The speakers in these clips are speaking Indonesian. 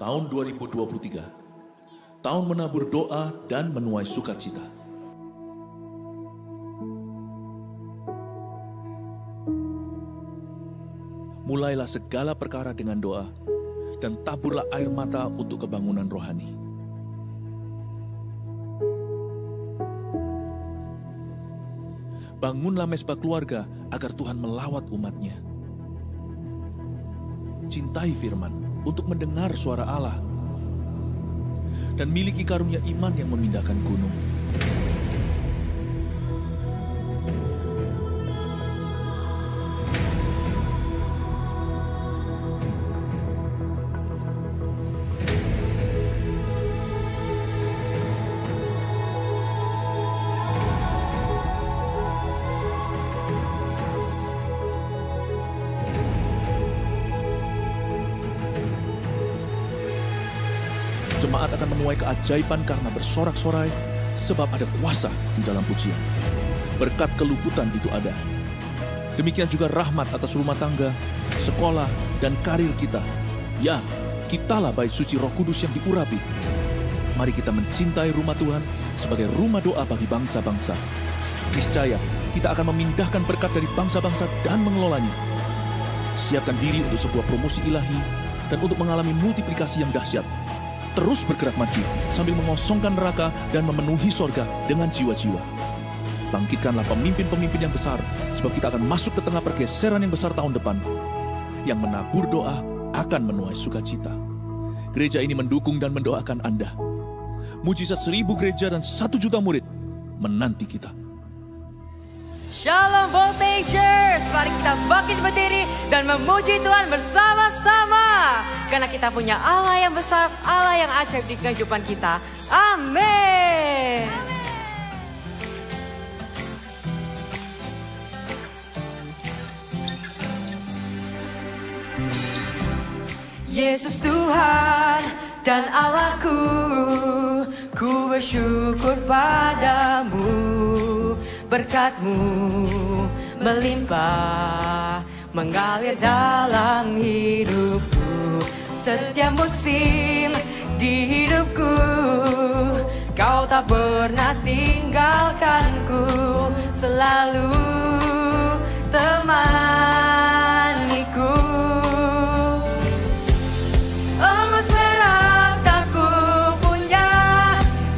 Tahun 2023, tahun menabur doa dan menuai sukacita. Mulailah segala perkara dengan doa, dan taburlah air mata untuk kebangunan rohani. Bangunlah mesbah keluarga agar Tuhan melawat umat-Nya. Cintai firman untuk mendengar suara Allah, dan miliki karunia iman yang memindahkan gunung. Jemaat akan menuai keajaiban karena bersorak-sorai, sebab ada kuasa di dalam pujian. Berkat keluputan itu ada. Demikian juga rahmat atas rumah tangga, sekolah, dan karir kita. Ya, kitalah bait suci Roh Kudus yang diurapi. Mari kita mencintai rumah Tuhan sebagai rumah doa bagi bangsa-bangsa. Niscaya kita akan memindahkan berkat dari bangsa-bangsa dan mengelolanya. Siapkan diri untuk sebuah promosi ilahi dan untuk mengalami multiplikasi yang dahsyat. Terus bergerak maju sambil mengosongkan neraka dan memenuhi sorga dengan jiwa-jiwa. Bangkitkanlah pemimpin-pemimpin yang besar, sebab kita akan masuk ke tengah pergeseran yang besar tahun depan. Yang menabur doa akan menuai sukacita. Gereja ini mendukung dan mendoakan Anda. Mujizat 1000 gereja dan 1 juta murid menanti kita. Shalom Voltagers, mari kita bangkit berdiri dan memuji Tuhan bersama-sama. Karena kita punya Allah yang besar, Allah yang ajaib di kehidupan kita. Amin. Yesus Tuhan dan Allahku, ku bersyukur padamu. Berkat-Mu melimpah, mengalir dalam hidupku. Setiap musim di hidupku, Kau tak pernah tinggalkanku. Selalu temaniku. Emas perak tak ku punya,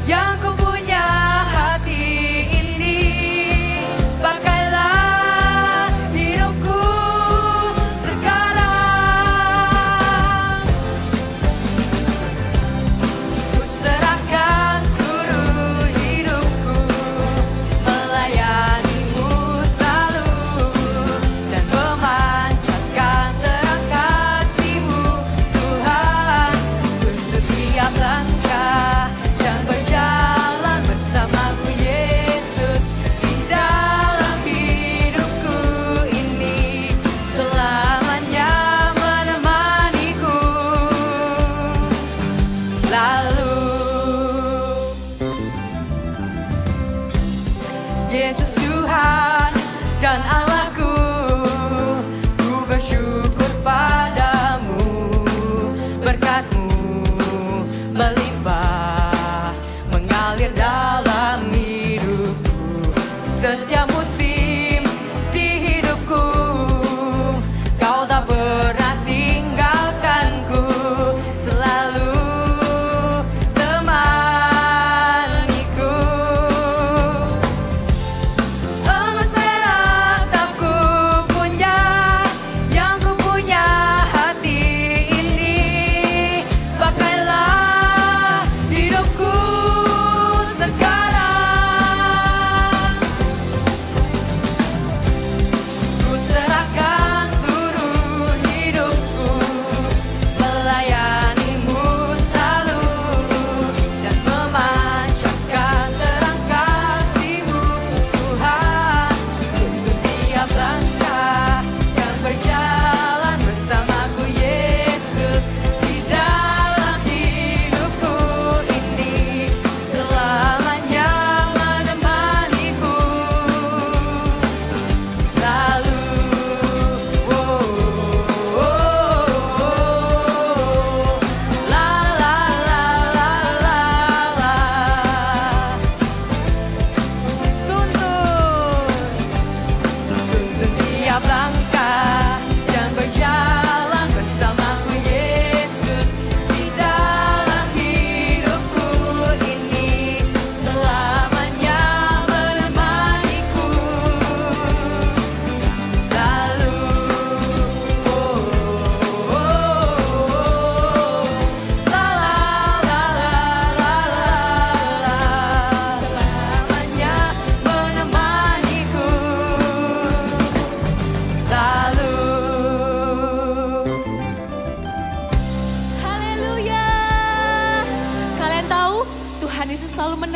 yang ku punya hati ini. Pakailah hidupku sekarang. Ku serahkan seluruh hidupku, melayanimu selalu.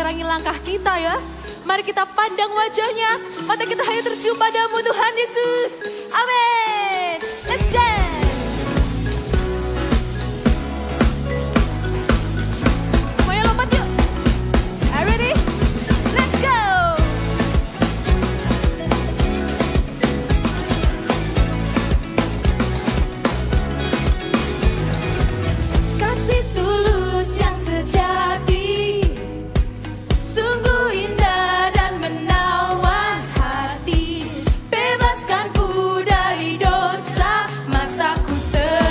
halangi langkah kita ya. Mari kita pandang wajahnya, mata kita hanya tercium padamu Tuhan Yesus. Amin. Let's dance. Semuanya lompat yuk. Are you ready? Let's go. Kasih tulus yang sejati, sungguh indah dan menawan hati. Bebaskanku dari dosa, mataku terbuka.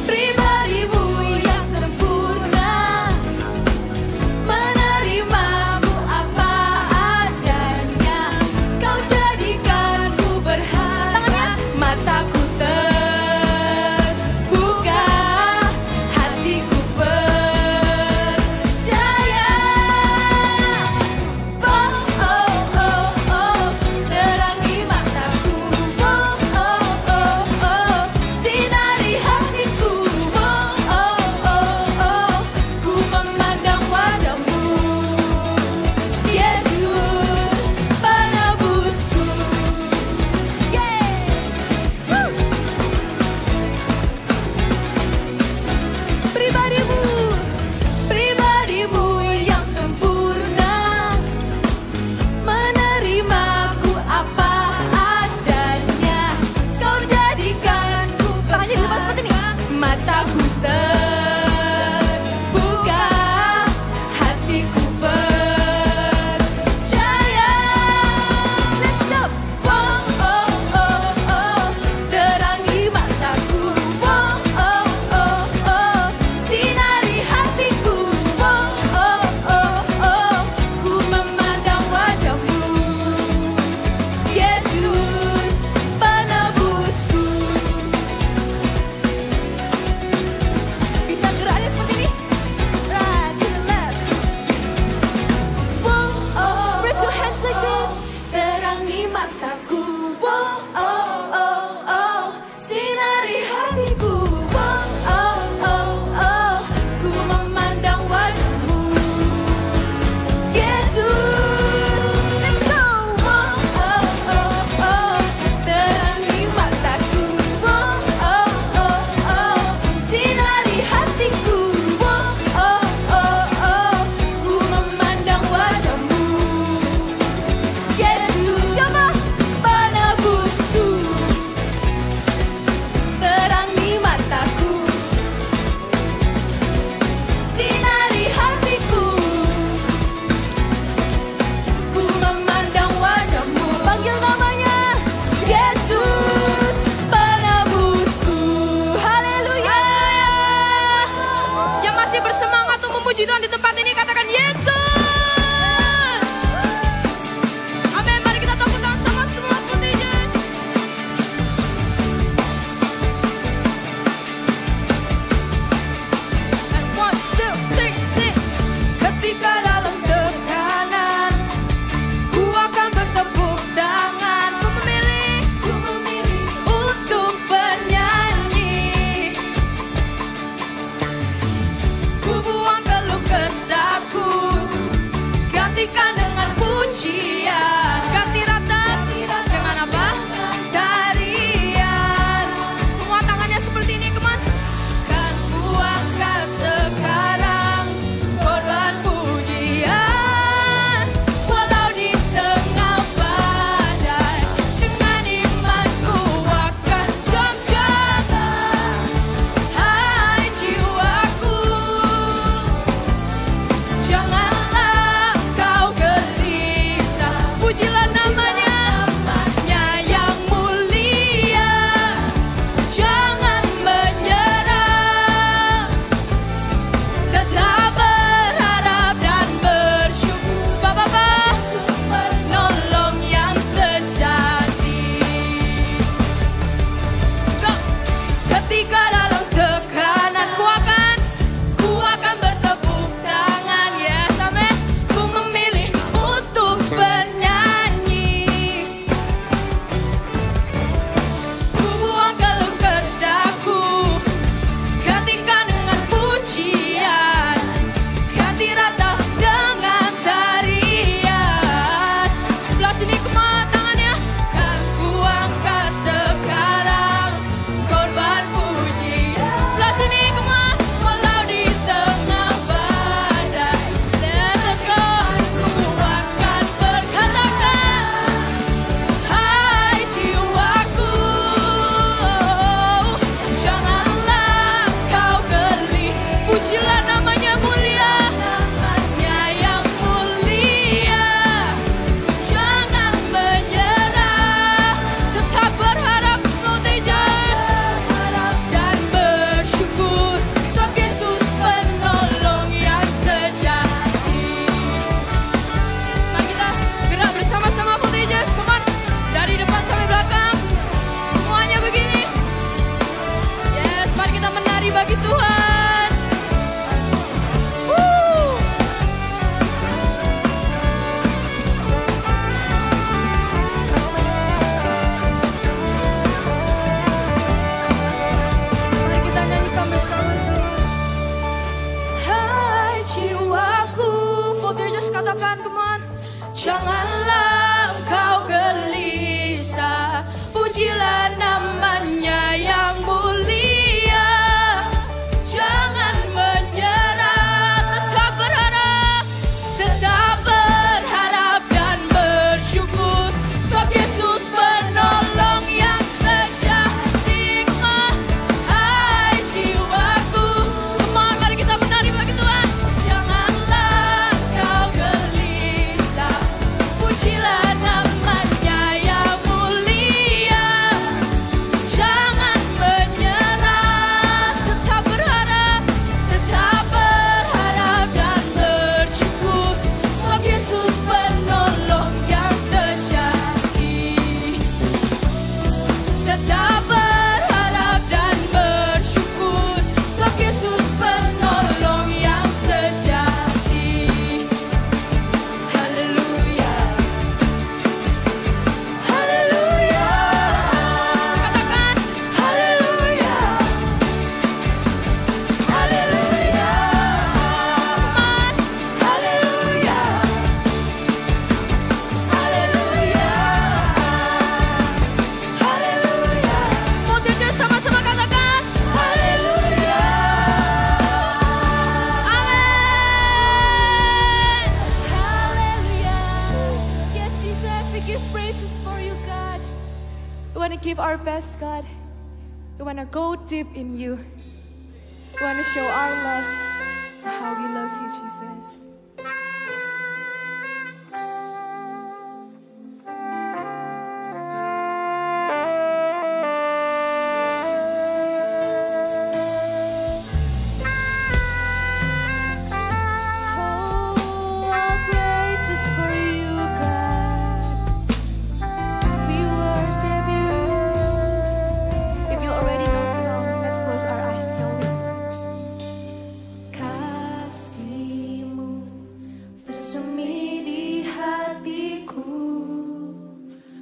Pribadimu yang sempurna, menerimaku apa adanya. Kau jadikanku berharga, mataku terbuka, hatiku percaya. Oh oh oh oh, terangi mataku. Oh oh oh oh, sinari hatiku. Oh oh oh oh, ku memandang wajahmu, Yesus penebusku. Pribadimu yang sempurna, menerimaku apa adanya. Kau jadikanku berharga, mataku terbuka, hatiku percaya. Let's go. Oh oh oh oh, terangi mataku. Oh oh oh oh, sinari hatiku. Oh oh oh oh, ku memandang wajahmu, Yesus penebusku. Bisa geraknya seperti ini. Right to the left. Whoa, oh, raise your hands like this. Terangi mataku. Whoa, oh, oh, oh, sinari hatiku. Whoa, oh, oh, oh, ku memandang wajahmu, Yesus. Let's go. Whoa, oh, oh, oh, terangi mataku. Whoa, oh, oh, oh, sinari hatiku. Whoa, oh, oh, oh, ku memandang wajahmu, Yesus. Siapa? Janganlah engkau gelisah, pujilah namanya yang mulia. Jangan menyerah, tetap berharap dan bersyukur. Sebab Yesus penolong yang sejati. Hai jiwaku, come on, mari kita menari bagi Tuhan. Janganlah engkau gelisah, pujilah namanya yang mulia. Jangan menyerah, tetap berharap dan bersyukur. Sebab Yesus penolong yang sejati. Tetap berharap dan bersyukur. Sebab Yesus penolong yang sejati. Haleluya, haleluya. Katakan haleluya, haleluya. Come on, haleluya, haleluya, haleluya. Mau jujur sama-sama katakan haleluya. Amin. Haleluya. Yes, Jesus, we give praises for you, God. We want to give our best, God. We want to go deep in you. We want to show our love, how we love you, Jesus. Oh, our praises for you, God. We worship you. If you already know the song, let's close our eyes, shall we? Kasih-Mu bersemi di hatiku,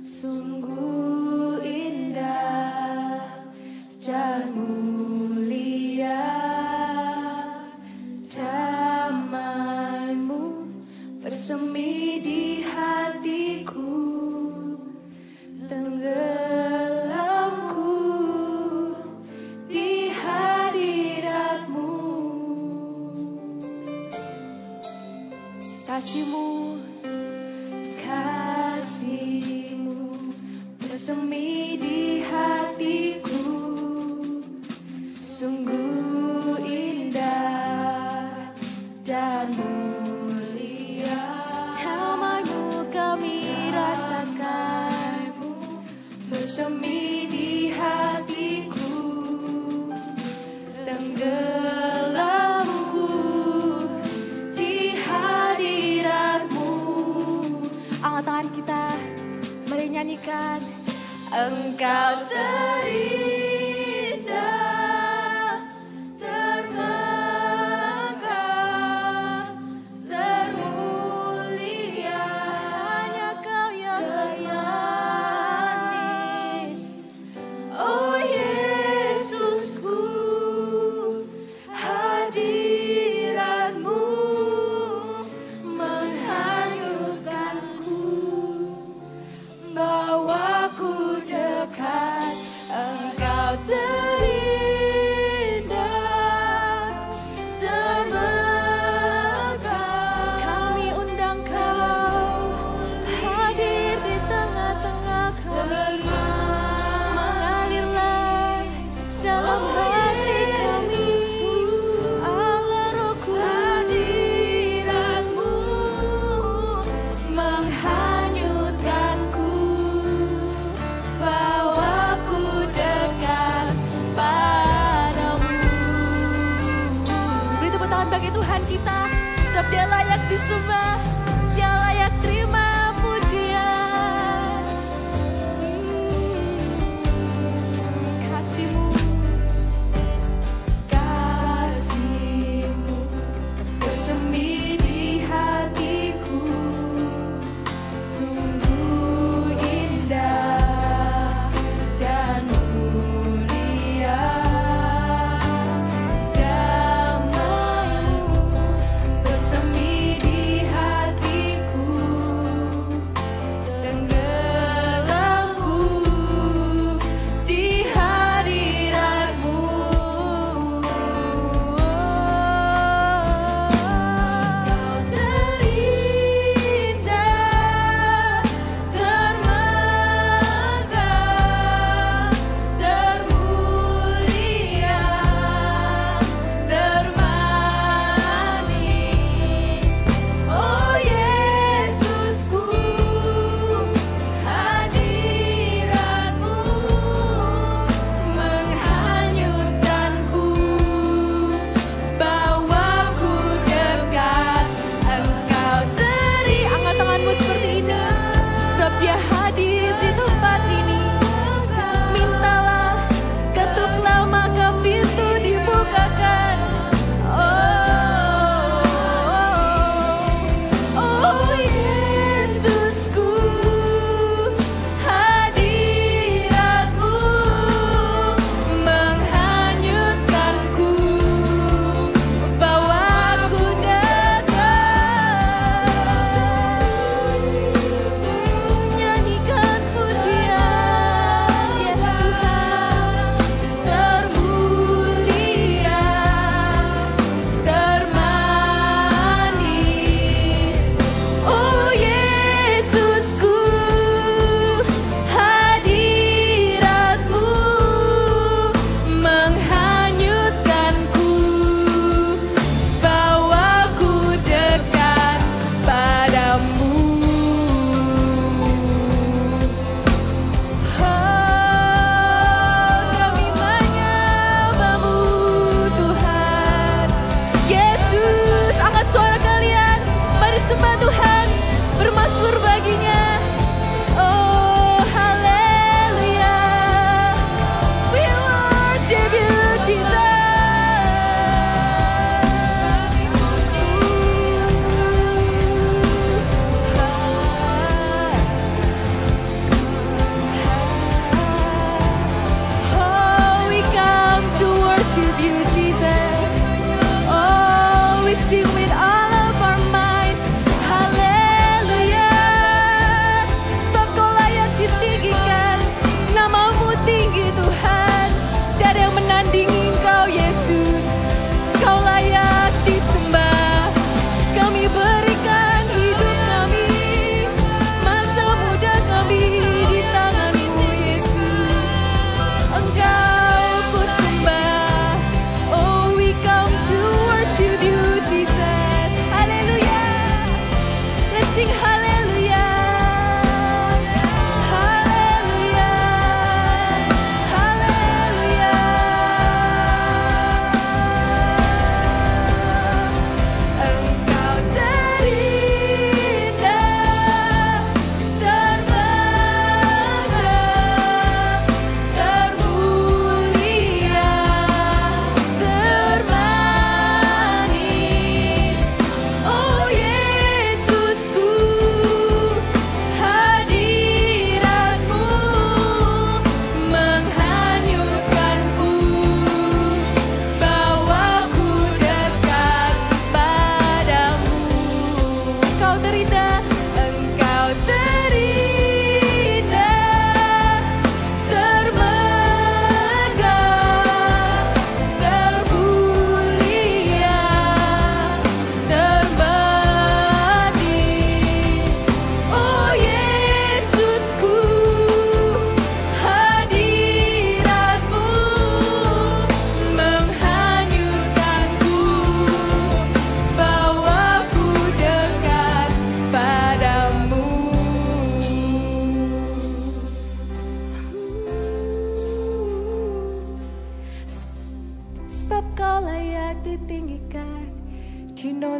sungguh indah dan mulia. Damai-Mu bersemi di hatiku, tenggelamku di hadirat-Mu. Kasih-Mu, kasih-Mu bersemi di hatiku, sungguh indah dan mulia. Damai-Mu kami rasakan, bersemi di hatiku, tenggelamku di hadirat-Mu. Angkat tangan kita, mari nyanyikan. Engkau terindah, termegah, termulia. Hanya Kau yang termanis. Oh Yesusku, hadirat-Mu menghanyutkanku, bawaku dekat. Engkau terindah, termegah. Kami undang Kau hadir di tengah-tengah kami. Mengalirlah dalam hati kami, Allah Rohku. Hadirat-Mu menghanyutkanku, bawaku dekat padamu. Beri tepuk tangan bagi Tuhan kita, sebab Dia layak disembah, Dia layak terima pujian. Kasih-Mu, kasih-Mu bersemi di hatiku, sungguh indah dan mulia. Damai-Mu bersemi di hatiku,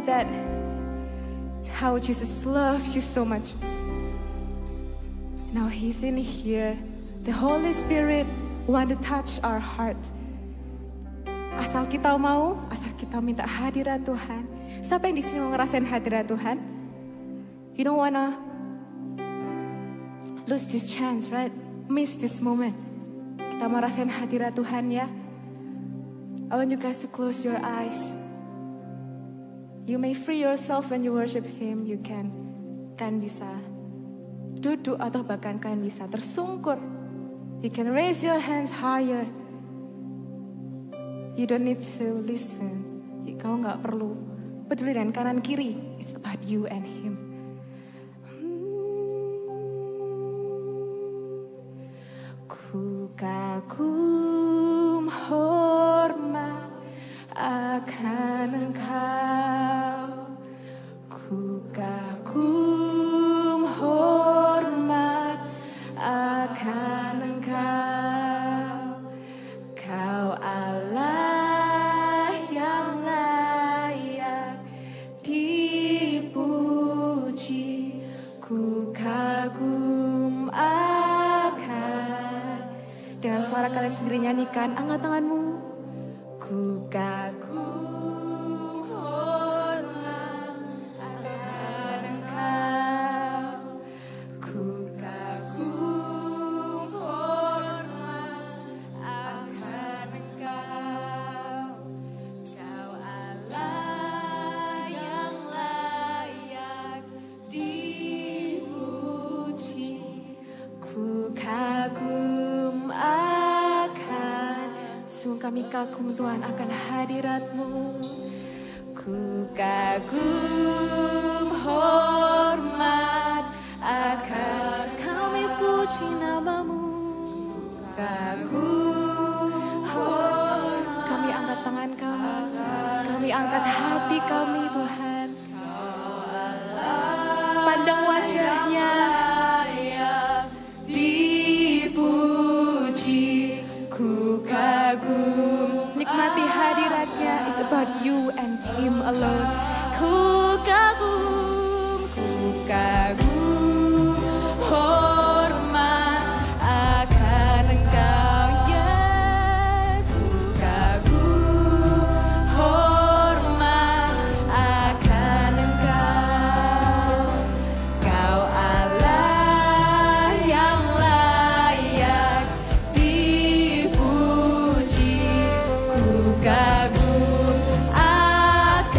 that how Jesus loves you so much. Now He's in here. The Holy Spirit want to touch our heart. Asal kita mau, asal kita minta hadirat Tuhan. Siapa yang di sini mau ngerasain hadirat Tuhan? You don't wanna lose this chance, right? Miss this moment. Kita mau rasain hadirat Tuhan ya. I want you guys to close your eyes. You may free yourself when you worship Him. You can bisa duduk atau bahkan kalian bisa tersungkur. You can raise your hands higher. You don't need to listen. Kau nggak perlu peduli dengan kanan kiri. It's about you and Him. Ku kagum hormat akan Engkau. Ku kagum hormat akan Engkau. Kau Allah yang layak dipuji. Ku kagum akan. Dengan suara kalian sendiri nyanyikan, angkat tanganmu. Ku kagum hormat akan Engkau. Ku kagum hormat akan Engkau. Kau Allah yang layak dipuji. Ku kagum akan. Sungguh kami kagum Tuhan akan hadirat-Mu. Ku kagum hormat akan kami puji nama-Mu. Kagum hormat. Kami angkat tangan kami. Kami angkat hati kami Tuhan. Pandang wajah-Nya. Dipuji. Ku kagum. Nikmati hadirat-Nya. It's about you and Him alone. Ku kagum. Ku kagum hormat akan Engkau. Yes. Ku kagum hormat akan Engkau. Kau Allah yang layak dipuji. Ku kagum akan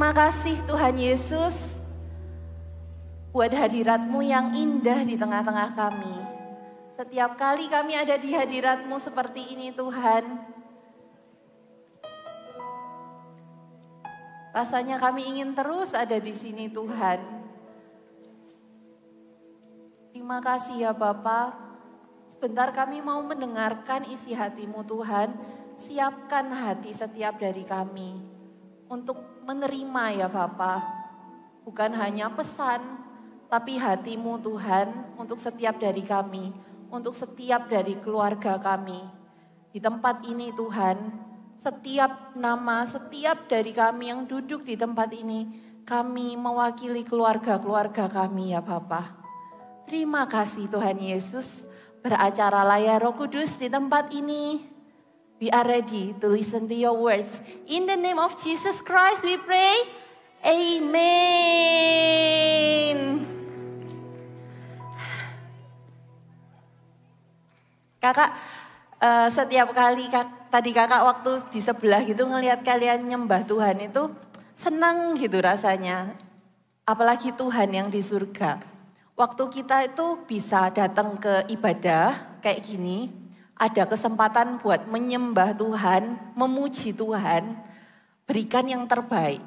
Terima kasih Tuhan Yesus buat hadirat-Mu yang indah di tengah-tengah kami. Setiap kali kami ada di hadirat-Mu seperti ini Tuhan, rasanya kami ingin terus ada di sini Tuhan. Terima kasih ya Bapa. Sebentar kami mau mendengarkan isi hati-Mu Tuhan. Siapkan hati setiap dari kami untuk menerima ya Bapa. Bukan hanya pesan, tapi hati-Mu Tuhan untuk setiap dari kami. Untuk setiap dari keluarga kami. Di tempat ini Tuhan, setiap nama, setiap dari kami yang duduk di tempat ini, kami mewakili keluarga-keluarga kami ya Bapa. Terima kasih Tuhan Yesus. Beracaralah ya Roh Kudus di tempat ini. We are ready to listen to your words. In the name of Jesus Christ we pray. Amen. Kakak, setiap kali tadi kakak waktu di sebelah gitu ngelihat kalian nyembah Tuhan itu senang gitu rasanya. Apalagi Tuhan yang di surga. Waktu kita itu bisa datang ke ibadah kayak gini, ada kesempatan buat menyembah Tuhan, memuji Tuhan, berikan yang terbaik.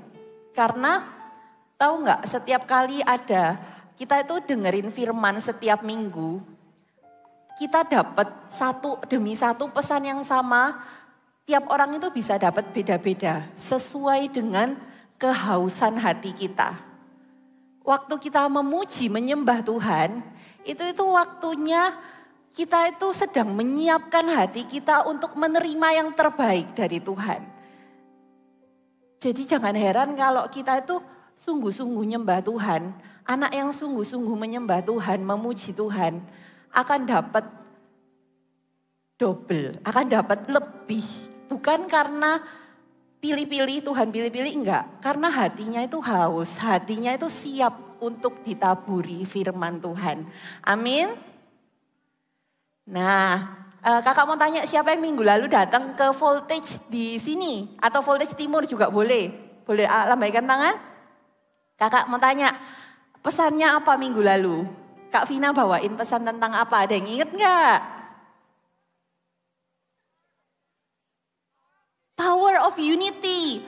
Karena tahu nggak, setiap kali kita itu dengerin firman setiap minggu, kita dapat satu demi satu pesan yang sama, tiap orang itu bisa dapat beda-beda, sesuai dengan kehausan hati kita. Waktu kita memuji, menyembah Tuhan, itu waktunya kita itu sedang menyiapkan hati kita untuk menerima yang terbaik dari Tuhan. Jadi jangan heran kalau kita itu sungguh-sungguh nyembah Tuhan. Anak yang sungguh-sungguh menyembah Tuhan, memuji Tuhan, akan dapat double, akan dapat lebih. Bukan karena pilih-pilih, Tuhan pilih-pilih, enggak. Karena hatinya itu haus, hatinya itu siap untuk ditaburi firman Tuhan. Amin. Nah, kakak mau tanya siapa yang minggu lalu datang ke Voltage di sini? Atau Voltage Timur juga boleh? Boleh lambaikan tangan? Kakak mau tanya, pesannya apa minggu lalu? Kak Vina bawain pesan tentang apa? Ada yang inget nggak? Power of unity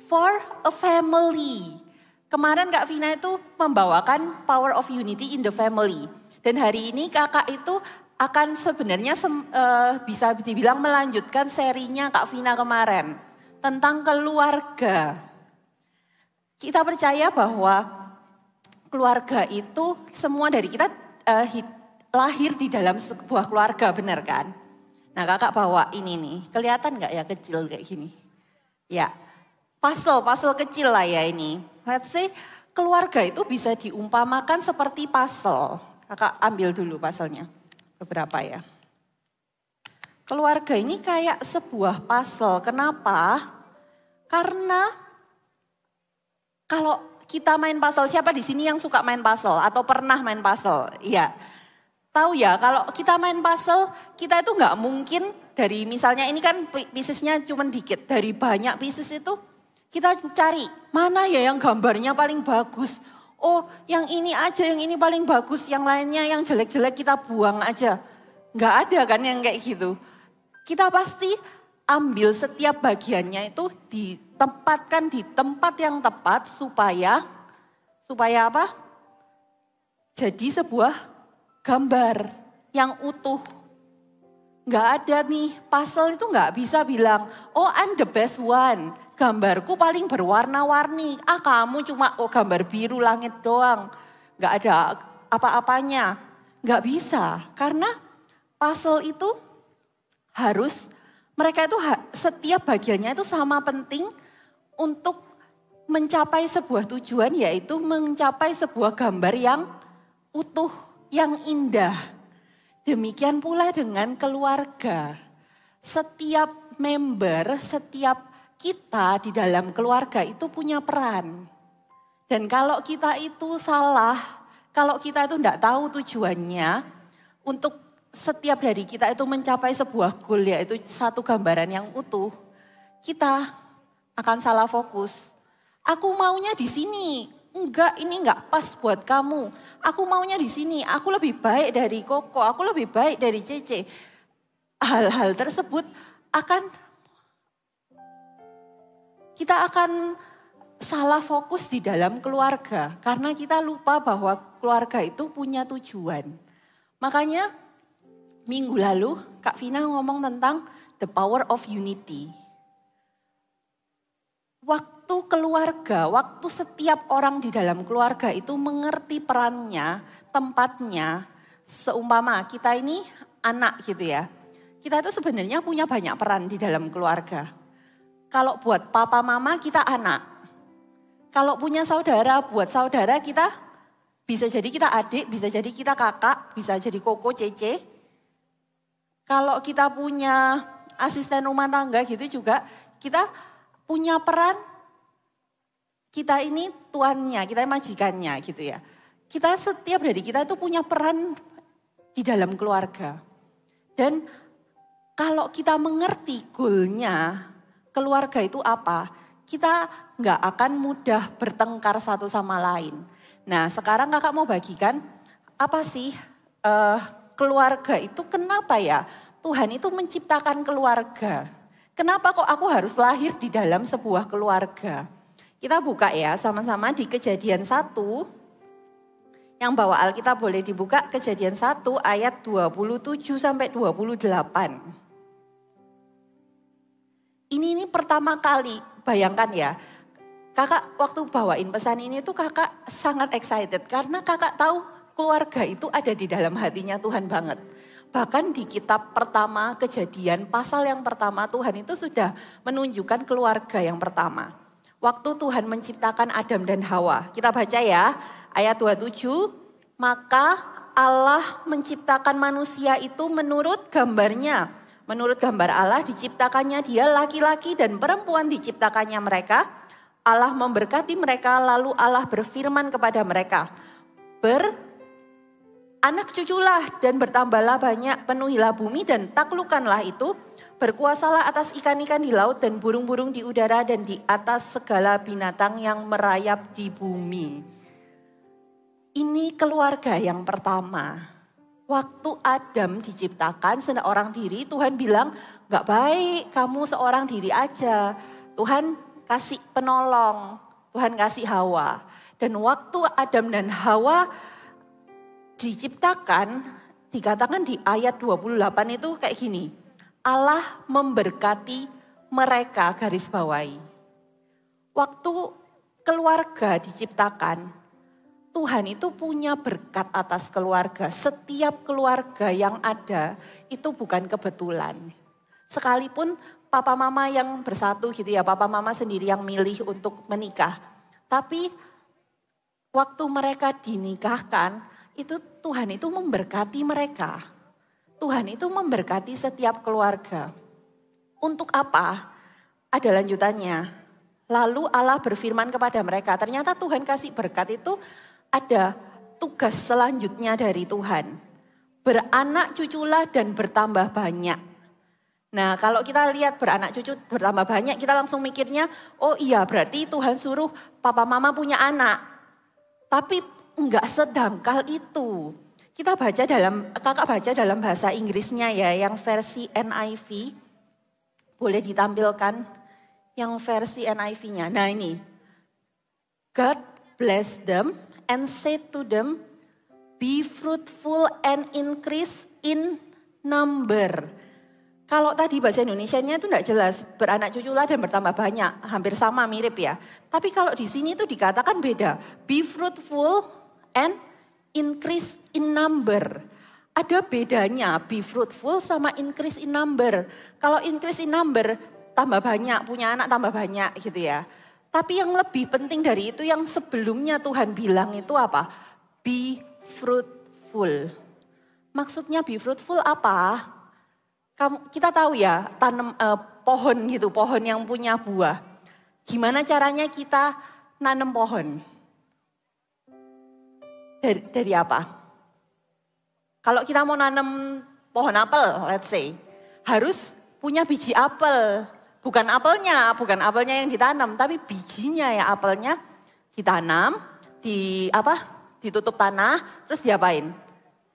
for a family. Kemarin Kak Vina itu membawakan power of unity in the family. Dan hari ini kakak itu akan sebenarnya bisa dibilang melanjutkan serinya Kak Vina kemarin. Tentang keluarga. Kita percaya bahwa keluarga itu semua dari kita lahir di dalam sebuah keluarga, benar kan? Nah kakak bawa ini nih, kelihatan gak ya kecil kayak gini? Ya, puzzle kecil lah ya ini. Let's say keluarga itu bisa diumpamakan seperti puzzle. Kakak ambil dulu puzzle-nya, beberapa ya. Keluarga ini kayak sebuah puzzle, kenapa? Karena kalau kita main puzzle, siapa di sini yang suka main puzzle atau pernah main puzzle? Iya. Tahu ya, kalau kita main puzzle, kita itu nggak mungkin dari misalnya ini kan piecesnya cuma dikit. Dari banyak pieces itu kita cari mana ya yang gambarnya paling bagus. Oh yang ini aja, yang ini paling bagus. Yang lainnya yang jelek-jelek kita buang aja. Nggak ada kan yang kayak gitu. Kita pasti ambil setiap bagiannya itu ditempatkan di tempat yang tepat supaya apa? Jadi sebuah gambar yang utuh. Nggak ada nih, puzzle itu nggak bisa bilang, oh I'm the best one. Gambarku paling berwarna-warni. Ah kamu cuma gambar biru langit doang. Nggak ada apa-apanya. Nggak bisa, karena puzzle itu harus, mereka itu setiap bagiannya itu sama penting untuk mencapai sebuah tujuan, yaitu mencapai sebuah gambar yang utuh, yang indah. Demikian pula dengan keluarga. Setiap member, setiap kita di dalam keluarga itu punya peran. Dan kalau kita itu salah, kalau kita itu tidak tahu tujuannya, untuk setiap dari kita itu mencapai sebuah goal, yaitu satu gambaran yang utuh, kita akan salah fokus. Aku maunya di sini. Enggak, ini enggak pas buat kamu. Aku maunya di sini. Aku lebih baik dari Koko, aku lebih baik dari Cece. Hal-hal tersebut kita akan salah fokus di dalam keluarga. Karena kita lupa bahwa keluarga itu punya tujuan. Makanya minggu lalu Kak Vina ngomong tentang the power of unity. Waktu keluarga, waktu setiap orang di dalam keluarga itu mengerti perannya, tempatnya. Seumpama kita ini anak gitu ya. Kita itu sebenarnya punya banyak peran di dalam keluarga. Kalau buat papa mama kita anak. Kalau punya saudara, buat saudara kita bisa jadi kita adik, bisa jadi kita kakak, bisa jadi Koko, Cece. Kalau kita punya asisten rumah tangga gitu juga, kita punya peran, kita ini tuannya, kita majikannya gitu ya. Kita setiap dari kita itu punya peran di dalam keluarga. Dan kalau kita mengerti goalnya, keluarga itu apa, kita nggak akan mudah bertengkar satu sama lain. Nah sekarang kakak mau bagikan, apa sih keluarga itu kenapa ya Tuhan itu menciptakan keluarga. Kenapa kok aku harus lahir di dalam sebuah keluarga? Kita buka ya sama-sama di Kejadian 1. Yang bawa Alkitab boleh dibuka Kejadian 1 ayat 27 sampai 28. Ini pertama kali, bayangkan ya. Kakak waktu bawain pesan ini tuh kakak sangat excited. Karena kakak tahu keluarga itu ada di dalam hatinya Tuhan banget. Bahkan di kitab pertama Kejadian pasal yang pertama Tuhan itu sudah menunjukkan keluarga yang pertama. Waktu Tuhan menciptakan Adam dan Hawa. Kita baca ya ayat 27. Maka Allah menciptakan manusia itu menurut gambarnya. Menurut gambar Allah diciptakannya dia laki-laki dan perempuan diciptakannya mereka. Allah memberkati mereka lalu Allah berfirman kepada mereka. Anak cuculah dan bertambahlah banyak, penuhilah bumi dan taklukkanlah itu. Berkuasalah atas ikan-ikan di laut dan burung-burung di udara dan di atas segala binatang yang merayap di bumi. Ini keluarga yang pertama. Waktu Adam diciptakan seorang diri, Tuhan bilang gak baik kamu seorang diri aja. Tuhan kasih penolong, Tuhan kasih Hawa. Dan waktu Adam dan Hawa diciptakan, dikatakan di ayat 28 itu kayak gini. Allah memberkati mereka, garis bawahi. Waktu keluarga diciptakan, Tuhan itu punya berkat atas keluarga. Setiap keluarga yang ada itu bukan kebetulan. Sekalipun papa mama yang bersatu gitu ya, papa mama sendiri yang milih untuk menikah. Tapi waktu mereka dinikahkan, itu Tuhan itu memberkati mereka. Tuhan itu memberkati setiap keluarga. Untuk apa? Ada lanjutannya. Lalu Allah berfirman kepada mereka. Ternyata Tuhan kasih berkat itu ada tugas selanjutnya dari Tuhan. Beranak cuculah dan bertambah banyak. Nah kalau kita lihat beranak cucu bertambah banyak, kita langsung mikirnya, oh iya berarti Tuhan suruh papa mama punya anak. Tapi enggak sedangkal itu. Kakak baca dalam bahasa Inggrisnya ya, yang versi NIV. Boleh ditampilkan yang versi NIV-nya. Nah ini. God bless them and said to them, be fruitful and increase in number. Kalau tadi bahasa Indonesianya itu enggak jelas, beranak cuculah dan bertambah banyak, hampir sama mirip ya. Tapi kalau di sini itu dikatakan beda, be fruitful and increase in number. Ada bedanya be fruitful sama increase in number. Kalau increase in number tambah banyak, punya anak tambah banyak gitu ya. Tapi yang lebih penting dari itu yang sebelumnya Tuhan bilang itu apa? Be fruitful. Maksudnya be fruitful apa? Kita tahu ya tanam pohon gitu, pohon yang punya buah. Gimana caranya kita nanam pohon? Dari apa? Kalau kita mau nanam pohon apel, let's say, harus punya biji apel. Bukan apelnya yang ditanam, tapi bijinya ya apelnya ditanam, ditutup tanah, terus diapain?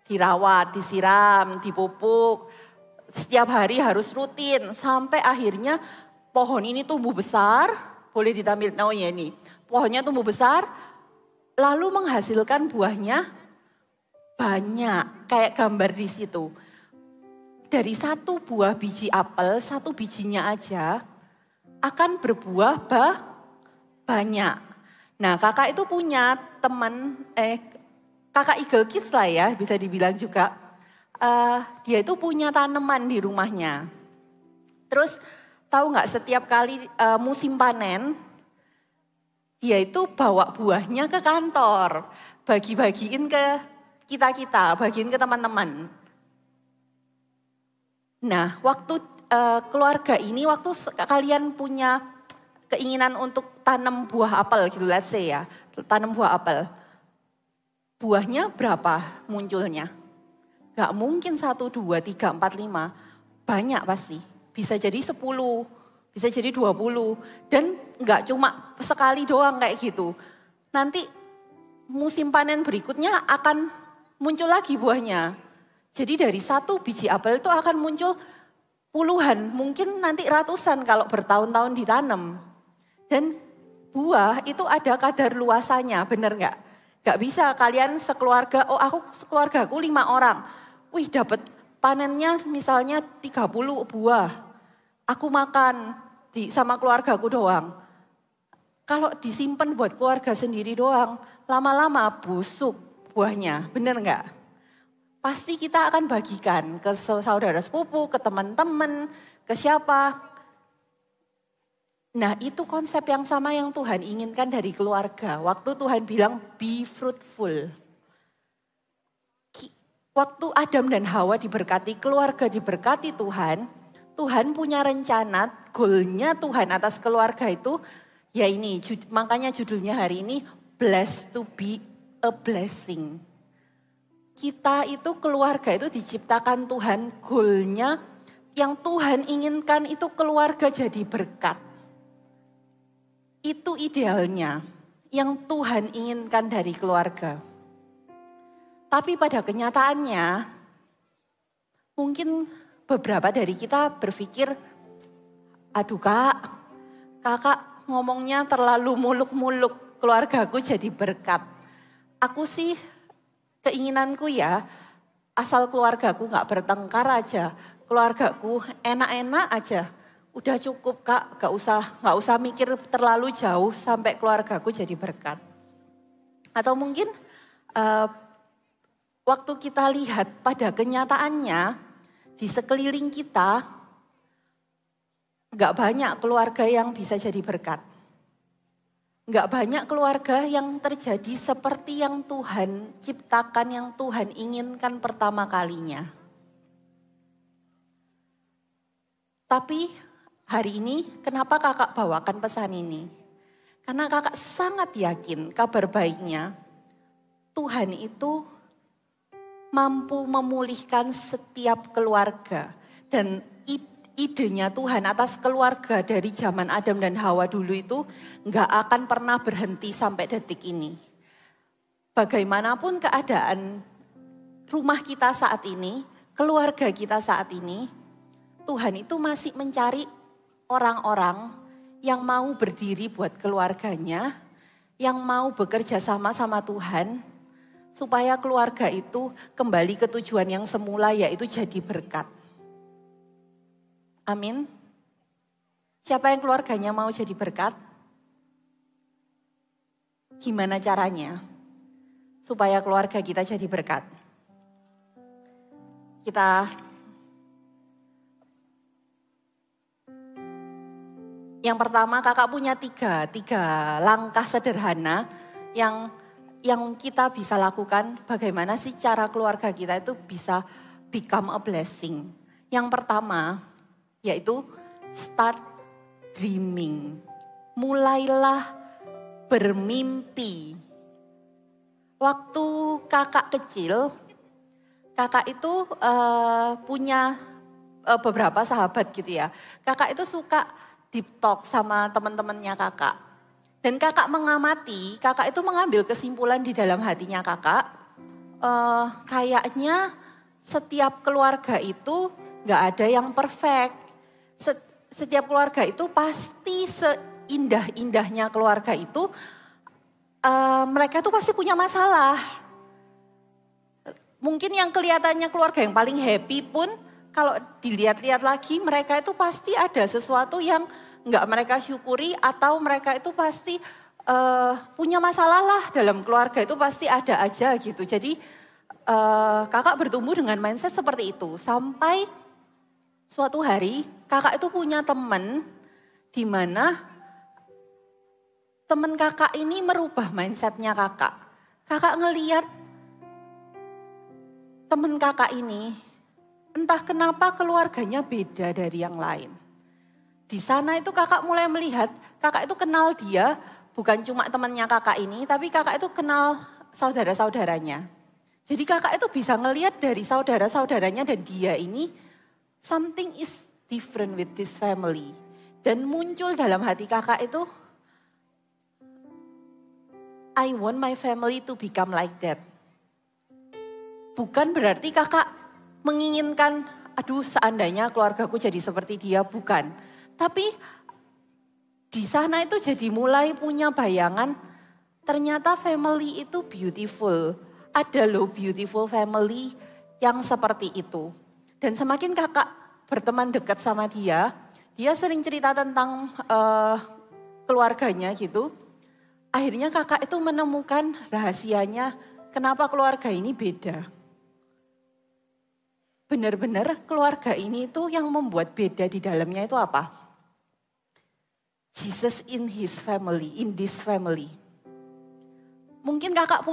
Dirawat, disiram, dipupuk. Setiap hari harus rutin sampai akhirnya pohon ini tumbuh besar, boleh ditampil, oh ya ini. Pohonnya tumbuh besar, lalu menghasilkan buahnya banyak, kayak gambar di situ. Dari satu buah biji apel, satu bijinya aja akan berbuah banyak. Nah, kakak itu punya teman, kakak Eagle Kids lah ya, bisa dibilang juga. Dia itu punya tanaman di rumahnya. Terus tahu nggak setiap kali musim panen, dia itu bawa buahnya ke kantor, bagi-bagiin ke kita, bagiin ke teman-teman. Nah, waktu keluarga ini, waktu kalian punya keinginan untuk tanam buah apel gitu, let's say ya, tanam buah apel. Buahnya berapa munculnya? Gak mungkin 1, 2, 3, 4, 5, banyak pasti. Bisa jadi 10, bisa jadi 20. Dan gak cuma sekali doang kayak gitu. Nanti musim panen berikutnya akan muncul lagi buahnya. Jadi dari satu biji apel itu akan muncul puluhan, mungkin nanti ratusan kalau bertahun-tahun ditanam. Dan buah itu ada kadar luasannya, bener nggak? Gak bisa kalian sekeluarga, oh aku sekeluargaku 5 orang. Wih dapat panennya misalnya 30 buah. Aku makan sama keluargaku doang. Kalau disimpan buat keluarga sendiri doang, lama-lama busuk buahnya, bener nggak? Pasti kita akan bagikan ke saudara sepupu, ke teman-teman, ke siapa. Nah itu konsep yang sama yang Tuhan inginkan dari keluarga. Waktu Tuhan bilang be fruitful. Waktu Adam dan Hawa diberkati, keluarga diberkati Tuhan. Tuhan punya rencana, goalnya Tuhan atas keluarga itu, ya ini makanya judulnya hari ini, blessed to be a blessing. Kita itu keluarga itu diciptakan Tuhan, goalnya yang Tuhan inginkan itu keluarga jadi berkat. Itu idealnya yang Tuhan inginkan dari keluarga. Tapi pada kenyataannya mungkin beberapa dari kita berpikir, aduh kakak ngomongnya terlalu muluk-muluk, keluargaku jadi berkat. Aku sih keinginanku ya, asal keluargaku gak bertengkar aja, keluargaku enak-enak aja. Udah cukup kak, gak usah mikir terlalu jauh sampai keluargaku jadi berkat. Atau mungkin waktu kita lihat pada kenyataannya di sekeliling kita, gak banyak keluarga yang bisa jadi berkat. Gak banyak keluarga yang terjadi seperti yang Tuhan ciptakan, yang Tuhan inginkan pertama kalinya. Tapi hari ini kenapa kakak bawakan pesan ini? Karena kakak sangat yakin kabar baiknya Tuhan itu mampu memulihkan setiap keluarga. Dan idenya Tuhan atas keluarga dari zaman Adam dan Hawa dulu itu gak akan pernah berhenti sampai detik ini. Bagaimanapun keadaan rumah kita saat ini, keluarga kita saat ini, Tuhan itu masih mencari orang-orang yang mau berdiri buat keluarganya, yang mau bekerja sama Tuhan, supaya keluarga itu kembali ke tujuan yang semula, yaitu jadi berkat. Amin. Siapa yang keluarganya mau jadi berkat? Gimana caranya supaya keluarga kita jadi berkat? Yang pertama kakak punya tiga langkah sederhana yang kita bisa lakukan, bagaimana sih cara keluarga kita itu bisa become a blessing. Yang pertama yaitu start dreaming. Mulailah bermimpi. Waktu kakak kecil, kakak itu punya beberapa sahabat gitu ya. Kakak itu suka deep talk sama teman-temannya kakak. Dan kakak mengamati, kakak itu mengambil kesimpulan di dalam hatinya kakak. Kayaknya setiap keluarga itu gak ada yang perfect. Setiap keluarga itu pasti seindah-indahnya keluarga itu, mereka itu pasti punya masalah. Mungkin yang kelihatannya keluarga yang paling happy pun, kalau dilihat-lihat lagi mereka itu pasti ada sesuatu yang nggak mereka syukuri atau mereka itu pasti punya masalah lah dalam keluarga itu pasti ada aja gitu. Jadi kakak bertumbuh dengan mindset seperti itu. Sampai suatu hari kakak itu punya teman di mana teman kakak ini merubah mindsetnya kakak. Kakak ngeliat teman kakak ini entah kenapa keluarganya beda dari yang lain. Di sana itu kakak mulai melihat, kakak itu kenal dia, bukan cuma temannya kakak ini, tapi kakak itu kenal saudara-saudaranya. Jadi kakak itu bisa ngelihat dari saudara-saudaranya dan dia ini, something is different with this family. Dan muncul dalam hati kakak itu, I want my family to become like that. Bukan berarti kakak menginginkan, aduh seandainya keluargaku jadi seperti dia, bukan. Tapi di sana itu jadi mulai punya bayangan, ternyata family itu beautiful. Ada loh beautiful family yang seperti itu. Dan semakin kakak berteman dekat sama dia sering cerita tentang keluarganya gitu. Akhirnya kakak itu menemukan rahasianya kenapa keluarga ini beda. Benar-benar keluarga ini itu yang membuat beda di dalamnya itu apa? Jesus in his family, in this family. Mungkin kakak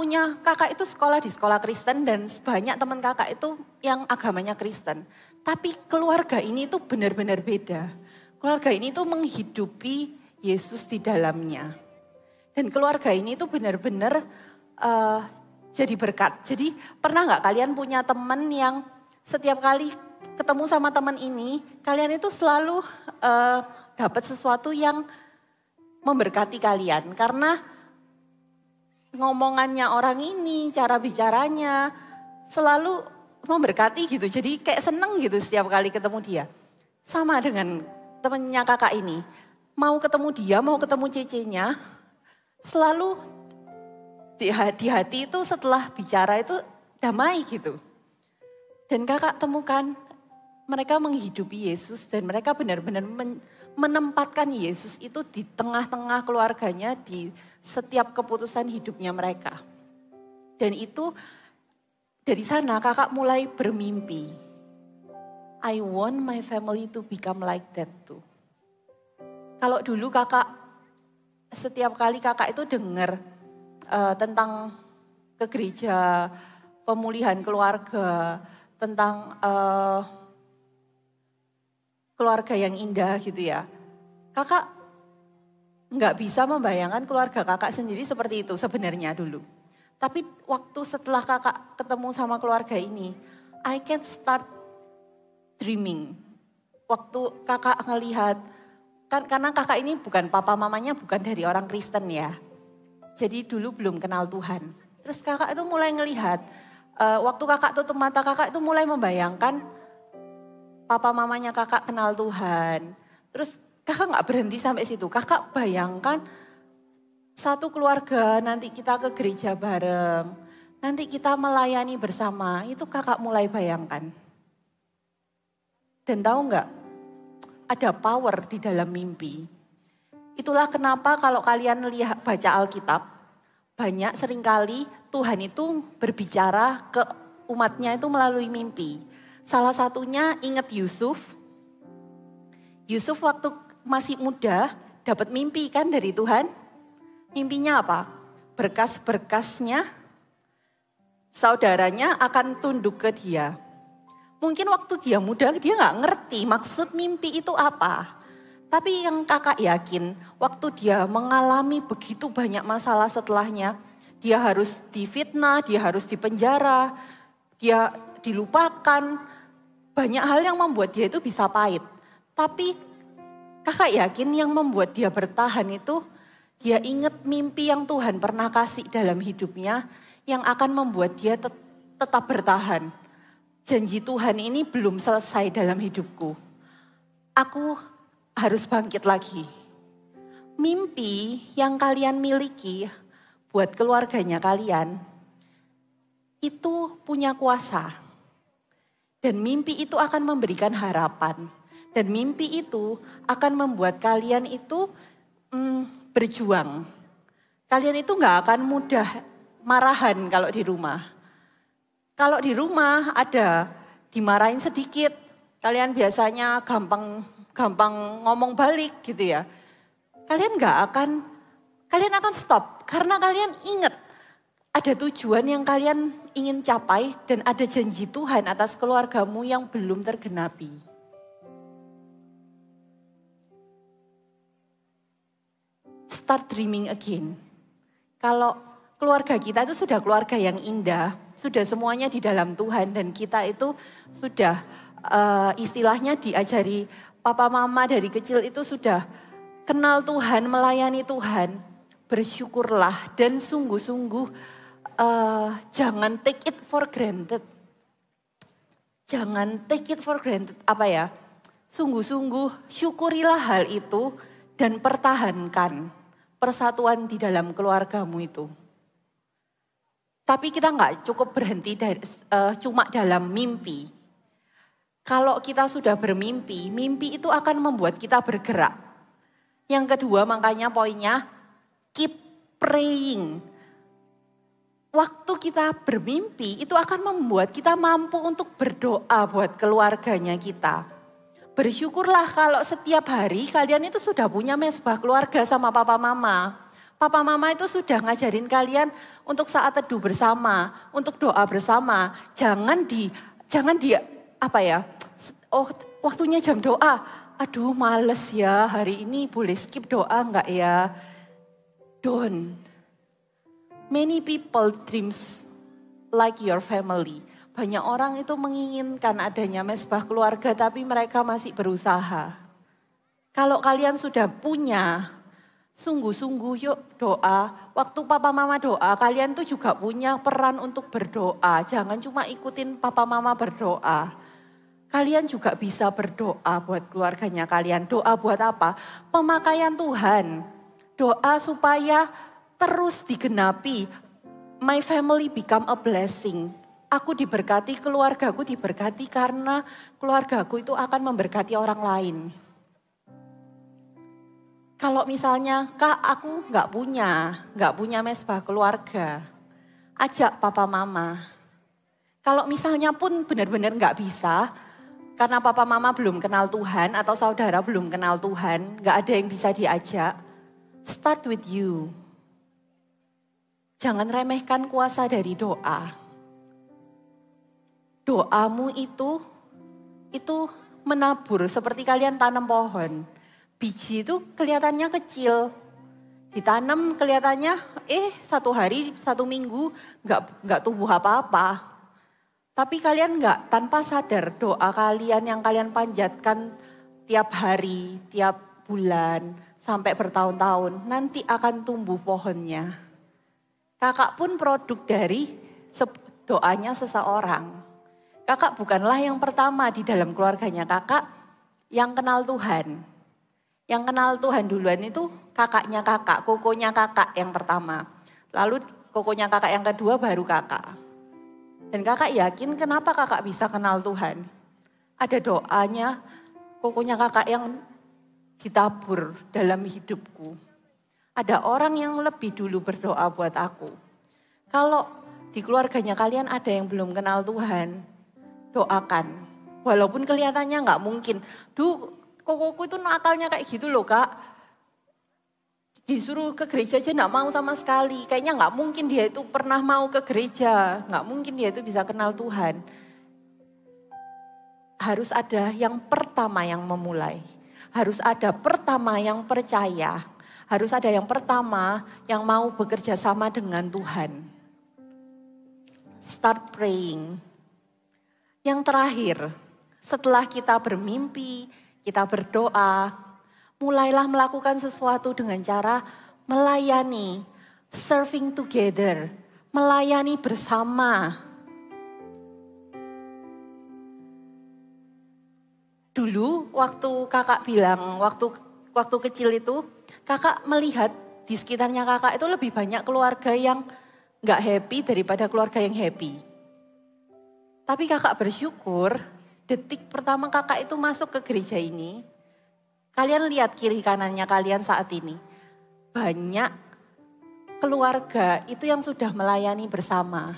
itu sekolah di sekolah Kristen dan banyak teman kakak itu yang agamanya Kristen. Tapi keluarga ini itu benar-benar beda. Keluarga ini itu menghidupi Yesus di dalamnya. Dan keluarga ini itu benar-benar jadi berkat. Jadi pernah gak kalian punya teman yang setiap kali ketemu sama teman ini, kalian itu selalu dapat sesuatu yang memberkati kalian. Karena ngomongannya orang ini, cara bicaranya selalu memberkati gitu. Jadi kayak seneng gitu setiap kali ketemu dia. Sama dengan temennya kakak ini. Mau ketemu dia, mau ketemu cecenya, selalu di hati itu setelah bicara itu damai gitu. Dan kakak temukan mereka menghidupi Yesus dan mereka benar-benar menempatkan Yesus itu di tengah-tengah keluarganya, di setiap keputusan hidupnya mereka. Dan itu dari sana kakak mulai bermimpi. I want my family to become like that too. Kalau dulu setiap kali kakak itu dengar tentang ke gereja, pemulihan keluarga, tentang keluarga yang indah gitu ya. Kakak nggak bisa membayangkan keluarga kakak sendiri seperti itu sebenarnya dulu. Tapi waktu setelah kakak ketemu sama keluarga ini, I can start dreaming. Waktu kakak ngelihat, karena kakak ini bukan papa mamanya bukan dari orang Kristen ya. Jadi dulu belum kenal Tuhan. Terus kakak itu mulai ngelihat, waktu kakak tutup mata kakak itu mulai membayangkan papa mamanya kakak kenal Tuhan. Terus kakak gak berhenti sampai situ. Kakak bayangkan satu keluarga nanti kita ke gereja bareng. Nanti kita melayani bersama. Itu kakak mulai bayangkan. Dan tahu gak? Ada power di dalam mimpi. Itulah kenapa kalau kalian baca Alkitab. Banyak seringkali Tuhan itu berbicara ke umatnya itu melalui mimpi. Salah satunya ingat Yusuf. Yusuf waktu masih muda dapat mimpi kan dari Tuhan. Mimpinya apa? Berkas-berkasnya saudaranya akan tunduk ke dia. Mungkin waktu dia muda dia gak ngerti maksud mimpi itu apa. Tapi yang kakak yakin waktu dia mengalami begitu banyak masalah setelahnya. Dia harus difitnah, dia harus dipenjara, dia dilupakan. Banyak hal yang membuat dia itu bisa pahit. Tapi Kakak yakin yang membuat dia bertahan itu, dia ingat mimpi yang Tuhan pernah kasih dalam hidupnya yang akan membuat dia tetap bertahan. Janji Tuhan ini belum selesai dalam hidupku. Aku harus bangkit lagi. Mimpi yang kalian miliki buat keluarganya kalian, itu punya kuasa. Dan mimpi itu akan memberikan harapan. Dan mimpi itu akan membuat kalian itu berjuang. Kalian itu gak akan mudah marahan kalau di rumah. Kalau di rumah ada dimarahin sedikit, kalian biasanya gampang ngomong balik gitu ya. Kalian akan stop karena kalian ingat ada tujuan yang kalian ingin capai dan ada janji Tuhan atas keluargamu yang belum tergenapi. Start dreaming again. Kalau keluarga kita itu sudah keluarga yang indah, sudah semuanya di dalam Tuhan dan kita itu sudah istilahnya diajari papa mama dari kecil itu sudah kenal Tuhan, melayani Tuhan. Bersyukurlah dan sungguh-sungguh jangan take it for granted. Jangan take it for granted, sungguh-sungguh syukurilah hal itu dan pertahankan persatuan di dalam keluargamu itu. Tapi kita nggak cukup berhenti cuma dalam mimpi. Kalau kita sudah bermimpi, mimpi itu akan membuat kita bergerak. Yang kedua makanya poinnya, keep praying. Waktu kita bermimpi itu akan membuat kita mampu untuk berdoa buat keluarganya kita. Bersyukurlah kalau setiap hari kalian itu sudah punya mesbah keluarga sama papa mama. Papa mama itu sudah ngajarin kalian untuk saat teduh bersama, untuk doa bersama. Jangan waktunya jam doa. Aduh males ya, hari ini boleh skip doa enggak ya? Don't. Many people dreams like your family. Banyak orang itu menginginkan adanya mesbah keluarga tapi mereka masih berusaha. Kalau kalian sudah punya, sungguh-sungguh yuk doa. Waktu papa mama doa, kalian tuh juga punya peran untuk berdoa. Jangan cuma ikutin papa mama berdoa. Kalian juga bisa berdoa buat keluarganya kalian. Doa buat apa? Pemakaian Tuhan. Doa supaya terus digenapi. My family become a blessing. Aku diberkati, keluargaku diberkati karena keluargaku itu akan memberkati orang lain. Kalau misalnya, Kak aku nggak punya mesbah keluarga. Ajak papa mama. Kalau misalnya pun benar-benar nggak bisa, karena papa mama belum kenal Tuhan atau saudara belum kenal Tuhan, nggak ada yang bisa diajak. Start with you. Jangan remehkan kuasa dari doa. Doamu itu menabur seperti kalian tanam pohon. Biji itu kelihatannya kecil. Ditanam kelihatannya 1 hari, 1 minggu nggak tumbuh apa-apa. Tapi kalian nggak tanpa sadar doa kalian yang kalian panjatkan tiap hari, tiap bulan, sampai bertahun-tahun nanti akan tumbuh pohonnya. Kakak pun produk dari doanya seseorang. Kakak bukanlah yang pertama di dalam keluarganya kakak yang kenal Tuhan. Yang kenal Tuhan duluan itu kakaknya kakak, kokonya kakak yang pertama. Lalu kokonya kakak yang kedua baru kakak. Dan kakak yakin kenapa kakak bisa kenal Tuhan? Ada doanya kokonya kakak yang ditabur dalam hidupku. Ada orang yang lebih dulu berdoa buat aku. Kalau di keluarganya kalian ada yang belum kenal Tuhan, doakan. Walaupun kelihatannya nggak mungkin. Kokoku itu nakalnya kayak gitu loh Kak. Disuruh ke gereja aja nggak mau sama sekali. Kayaknya nggak mungkin dia itu pernah mau ke gereja. Nggak mungkin dia itu bisa kenal Tuhan. Harus ada yang pertama yang memulai. Harus ada pertama yang percaya. Harus ada yang pertama yang mau bekerja sama dengan Tuhan. Start praying. Yang terakhir, setelah kita bermimpi, kita berdoa, mulailah melakukan sesuatu dengan cara melayani, serving together, melayani bersama. Dulu waktu kakak bilang, waktu kecil itu, kakak melihat di sekitarnya kakak itu lebih banyak keluarga yang gak happy daripada keluarga yang happy. Tapi kakak bersyukur, detik pertama kakak itu masuk ke gereja ini, kalian lihat kiri kanannya kalian saat ini. Banyak keluarga itu yang sudah melayani bersama.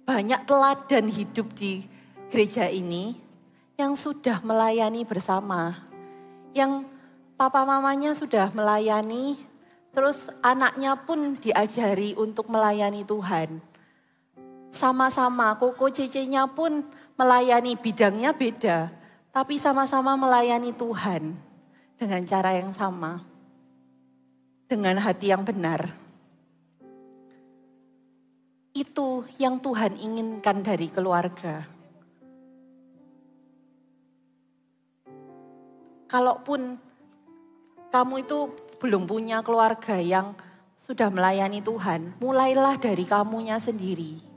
Banyak teladan hidup di gereja ini yang sudah melayani bersama. Yang papa mamanya sudah melayani, terus anaknya pun diajari untuk melayani Tuhan. Sama-sama, koko cecenya pun melayani, bidangnya beda, tapi sama-sama melayani Tuhan dengan cara yang sama, dengan hati yang benar. Itu yang Tuhan inginkan dari keluarga. Kalaupun kamu itu belum punya keluarga yang sudah melayani Tuhan, mulailah dari kamunya sendiri.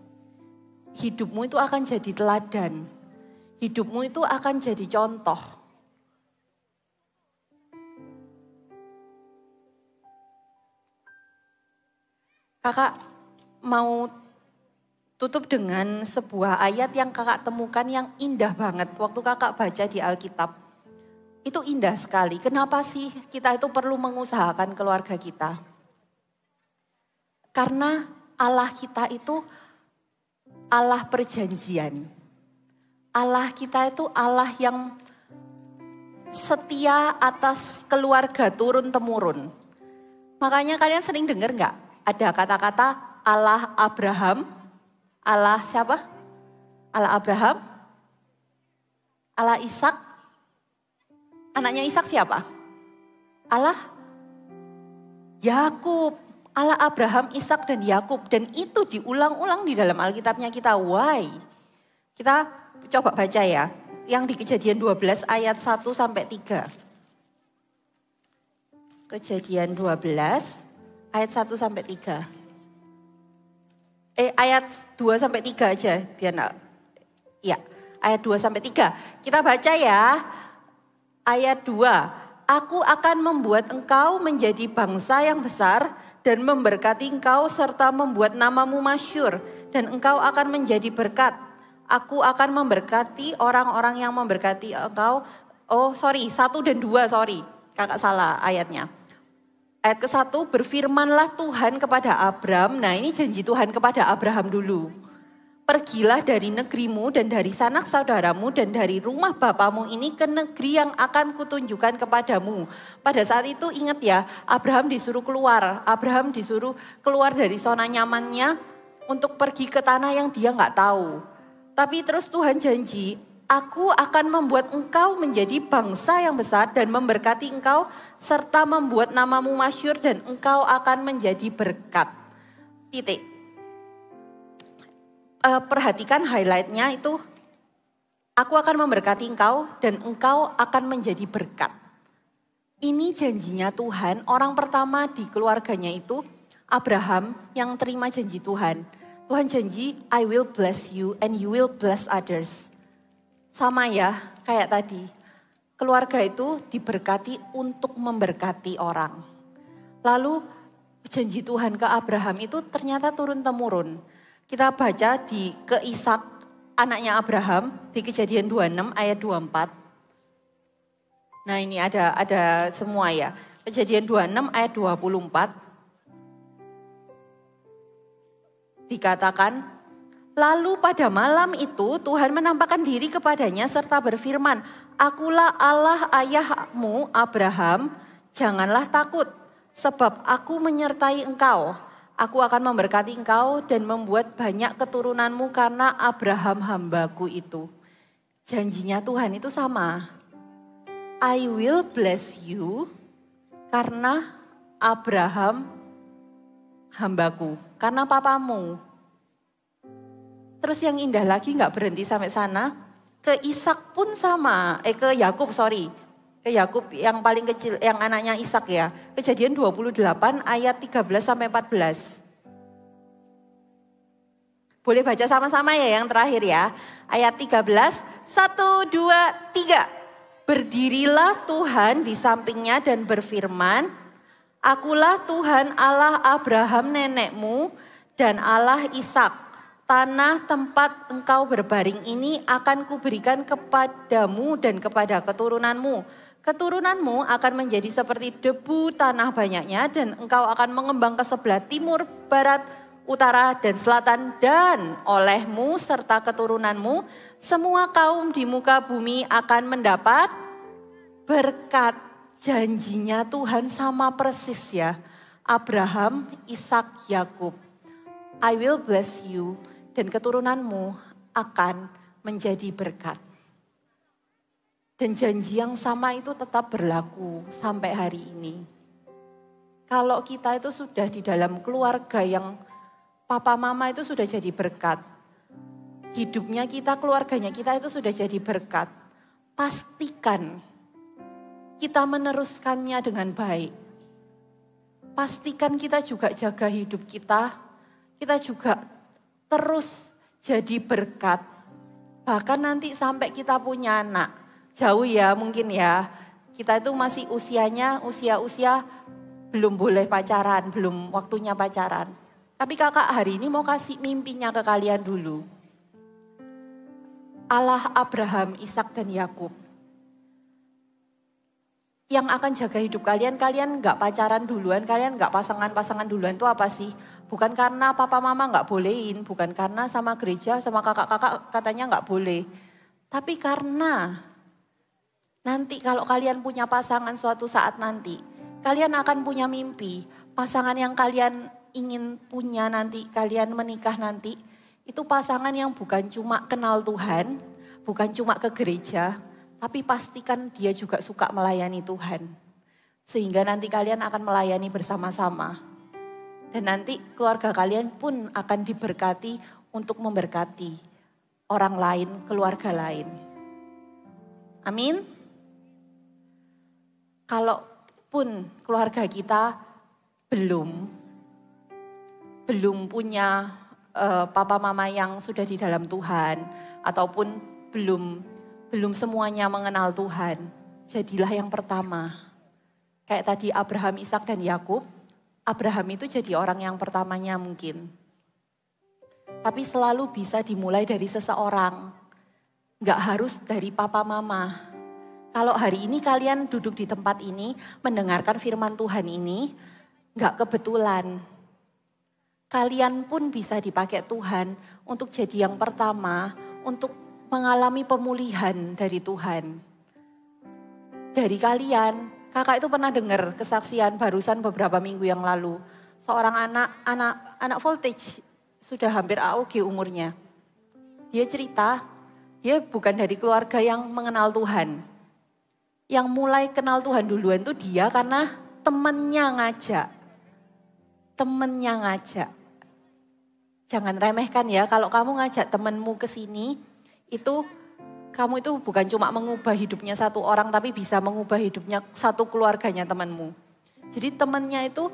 Hidupmu itu akan jadi teladan. Hidupmu itu akan jadi contoh. Kakak mau tutup dengan sebuah ayat yang kakak temukan yang indah banget waktu kakak baca di Alkitab. Itu indah sekali. Kenapa sih kita itu perlu mengusahakan keluarga kita? Karena Allah kita itu Allah perjanjian. Allah kita itu Allah yang setia atas keluarga turun-temurun. Makanya kalian sering dengar nggak? Ada kata-kata Allah Abraham. Allah siapa? Allah Abraham. Allah Ishak. Anaknya Ishak siapa? Allah Yakub. Allah Abraham, Ishak dan Yakub. Dan itu diulang-ulang di dalam Alkitabnya kita. Why? Kita coba baca ya. Yang di Kejadian 12 ayat 1 sampai 3. Kejadian 12 ayat 1 sampai 3. Ayat 2 sampai 3 aja. Biar enggak. Ya, ayat 2 sampai 3. Kita baca ya. Ayat 2. Aku akan membuat engkau menjadi bangsa yang besar dan memberkati engkau serta membuat namamu masyhur dan engkau akan menjadi berkat. Aku akan memberkati orang-orang yang memberkati engkau. 1 dan 2, kakak salah ayatnya. Ayat ke-1, berfirmanlah Tuhan kepada Abram. Nah ini janji Tuhan kepada Abraham dulu. Pergilah dari negerimu dan dari sanak saudaramu dan dari rumah bapamu ini ke negeri yang akan kutunjukkan kepadamu. Pada saat itu ingat ya, Abraham disuruh keluar. Abraham disuruh keluar dari zona nyamannya untuk pergi ke tanah yang dia nggak tahu. Tapi terus Tuhan janji, aku akan membuat engkau menjadi bangsa yang besar dan memberkati engkau serta membuat namamu masyhur dan engkau akan menjadi berkat. Titik. Perhatikan highlightnya itu, aku akan memberkati engkau dan engkau akan menjadi berkat. Ini janjinya Tuhan, orang pertama di keluarganya itu Abraham yang terima janji Tuhan. Tuhan janji, I will bless you and you will bless others. Sama ya, kayak tadi. Keluarga itu diberkati untuk memberkati orang. Lalu janji Tuhan ke Abraham itu ternyata turun-temurun. Kita baca di ke Ishak, anaknya Abraham, di Kejadian 26 ayat 24. Nah ini ada semua ya. Kejadian 26 ayat 24. Dikatakan, lalu pada malam itu Tuhan menampakkan diri kepadanya serta berfirman, akulah Allah ayahmu Abraham, janganlah takut, sebab aku menyertai engkau. Aku akan memberkati engkau dan membuat banyak keturunanmu karena Abraham hambaku itu. Janjinya Tuhan itu sama. I will bless you karena Abraham hambaku, karena papamu. Terus yang indah lagi gak berhenti sampai sana. Ke Ishak pun sama, ke Yakub ke Yakub yang paling kecil, yang anaknya Ishak ya. Kejadian 28 ayat 13 sampai 14. Boleh baca sama-sama ya yang terakhir ya. Ayat 13, 1, 2, 3. Berdirilah Tuhan di sampingnya dan berfirman, Akulah Tuhan Allah Abraham nenekmu dan Allah Ishak. Tanah tempat engkau berbaring ini akan kuberikan kepadamu dan kepada keturunanmu. Keturunanmu akan menjadi seperti debu tanah banyaknya dan engkau akan mengembang ke sebelah timur, barat, utara dan selatan, dan olehmu serta keturunanmu semua kaum di muka bumi akan mendapat berkat. Janjinya Tuhan sama persis ya. Abraham, Ishak, Yakub. I will bless you dan keturunanmu akan menjadi berkat. Dan janji yang sama itu tetap berlaku sampai hari ini. Kalau kita itu sudah di dalam keluarga yang papa mama itu sudah jadi berkat. Hidupnya kita, keluarganya kita itu sudah jadi berkat. Pastikan kita meneruskannya dengan baik. Pastikan kita juga jaga hidup kita. Kita juga terus jadi berkat. Bahkan nanti sampai kita punya anak. Jauh ya mungkin ya. Kita itu masih usianya usia belum boleh pacaran, belum waktunya pacaran. Tapi kakak hari ini mau kasih mimpinya ke kalian dulu. Allah Abraham, Ishak dan Yakub. Yang akan jaga hidup kalian gak pacaran duluan, kalian gak pasangan-pasangan duluan itu apa sih? Bukan karena papa mama gak bolehin, bukan karena sama gereja, sama kakak-kakak katanya gak boleh. Tapi karena nanti kalau kalian punya pasangan suatu saat nanti, kalian akan punya mimpi. Pasangan yang kalian ingin punya nanti, kalian menikah nanti, itu pasangan yang bukan cuma kenal Tuhan, bukan cuma ke gereja, tapi pastikan dia juga suka melayani Tuhan. Sehingga nanti kalian akan melayani bersama-sama. Dan nanti keluarga kalian pun akan diberkati untuk memberkati orang lain, keluarga lain. Amin. Kalaupun keluarga kita belum punya papa mama yang sudah di dalam Tuhan, ataupun belum semuanya mengenal Tuhan, jadilah yang pertama. Kayak tadi Abraham, Ishak dan Yakub, Abraham itu jadi orang yang pertamanya mungkin. Tapi selalu bisa dimulai dari seseorang, gak harus dari papa mama. Kalau hari ini kalian duduk di tempat ini, mendengarkan firman Tuhan ini, gak kebetulan. Kalian pun bisa dipakai Tuhan untuk jadi yang pertama, untuk mengalami pemulihan dari Tuhan. Dari kalian, kakak itu pernah dengar kesaksian barusan beberapa minggu yang lalu. Seorang anak voltage, sudah hampir AOG umurnya. Dia cerita, dia bukan dari keluarga yang mengenal Tuhan. Yang mulai kenal Tuhan duluan tuh dia karena temennya ngajak. Jangan remehkan ya, kalau kamu ngajak temenmu ke sini, itu kamu itu bukan cuma mengubah hidupnya satu orang, tapi bisa mengubah hidupnya satu keluarganya temanmu. Jadi temennya itu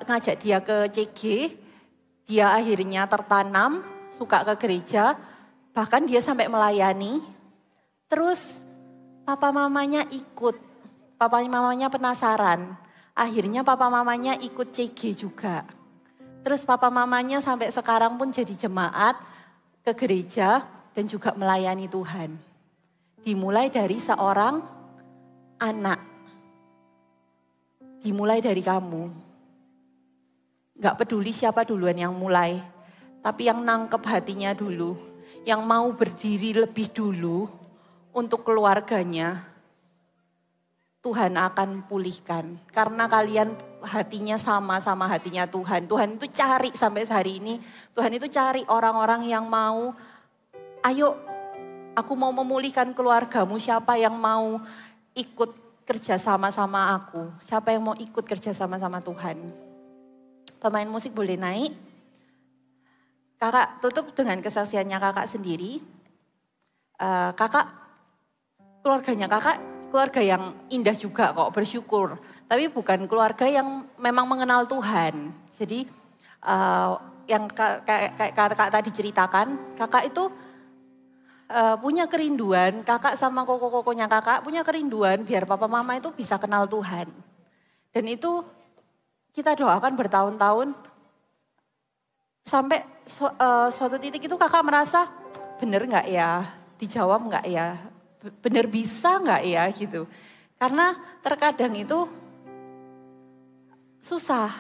ngajak dia ke CG, dia akhirnya tertanam, suka ke gereja, bahkan dia sampai melayani. Terus papa mamanya ikut, papa mamanya penasaran, akhirnya papa mamanya ikut CG juga. Terus papa mamanya sampai sekarang pun jadi jemaat ke gereja dan juga melayani Tuhan. Dimulai dari seorang anak. Dimulai dari kamu. Gak peduli siapa duluan yang mulai. Tapi yang nangkep hatinya dulu. Yang mau berdiri lebih dulu untuk keluarganya. Tuhan akan pulihkan. Karena kalian hatinya sama hatinya Tuhan. Tuhan itu cari sampai hari ini. Tuhan itu cari orang-orang yang mau, ayo aku mau memulihkan keluargamu. Siapa yang mau ikut kerja sama-sama aku? Siapa yang mau ikut kerja sama-sama Tuhan? Pemain musik boleh naik. Kakak tutup dengan kesaksiannya kakak sendiri. Kakak, keluarganya kakak keluarga yang indah juga kok, bersyukur. Tapi bukan keluarga yang memang mengenal Tuhan. Jadi yang kakak tadi ceritakan, kakak itu punya kerinduan, kakak sama koko-kokonya kakak punya kerinduan biar papa mama itu bisa kenal Tuhan. Dan itu kita doakan bertahun-tahun sampai suatu titik itu kakak merasa bener gak ya, dijawab gak ya, bener bisa gak ya gitu. Karena terkadang itu susah.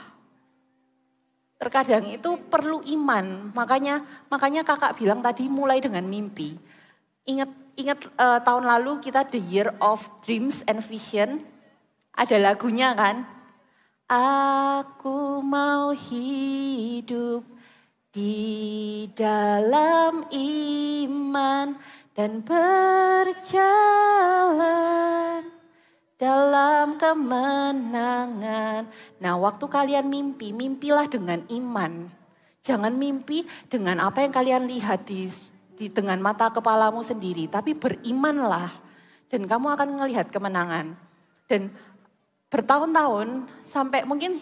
Terkadang itu perlu iman, makanya kakak bilang tadi mulai dengan mimpi. Ingat tahun lalu kita The Year of Dreams and Vision, ada lagunya kan? Aku mau hidup di dalam iman dan berjalan dalam kemenangan. Nah, waktu kalian mimpi, mimpilah dengan iman. Jangan mimpi dengan apa yang kalian lihat di dengan mata kepalamu sendiri, tapi berimanlah dan kamu akan melihat kemenangan. Dan bertahun-tahun sampai mungkin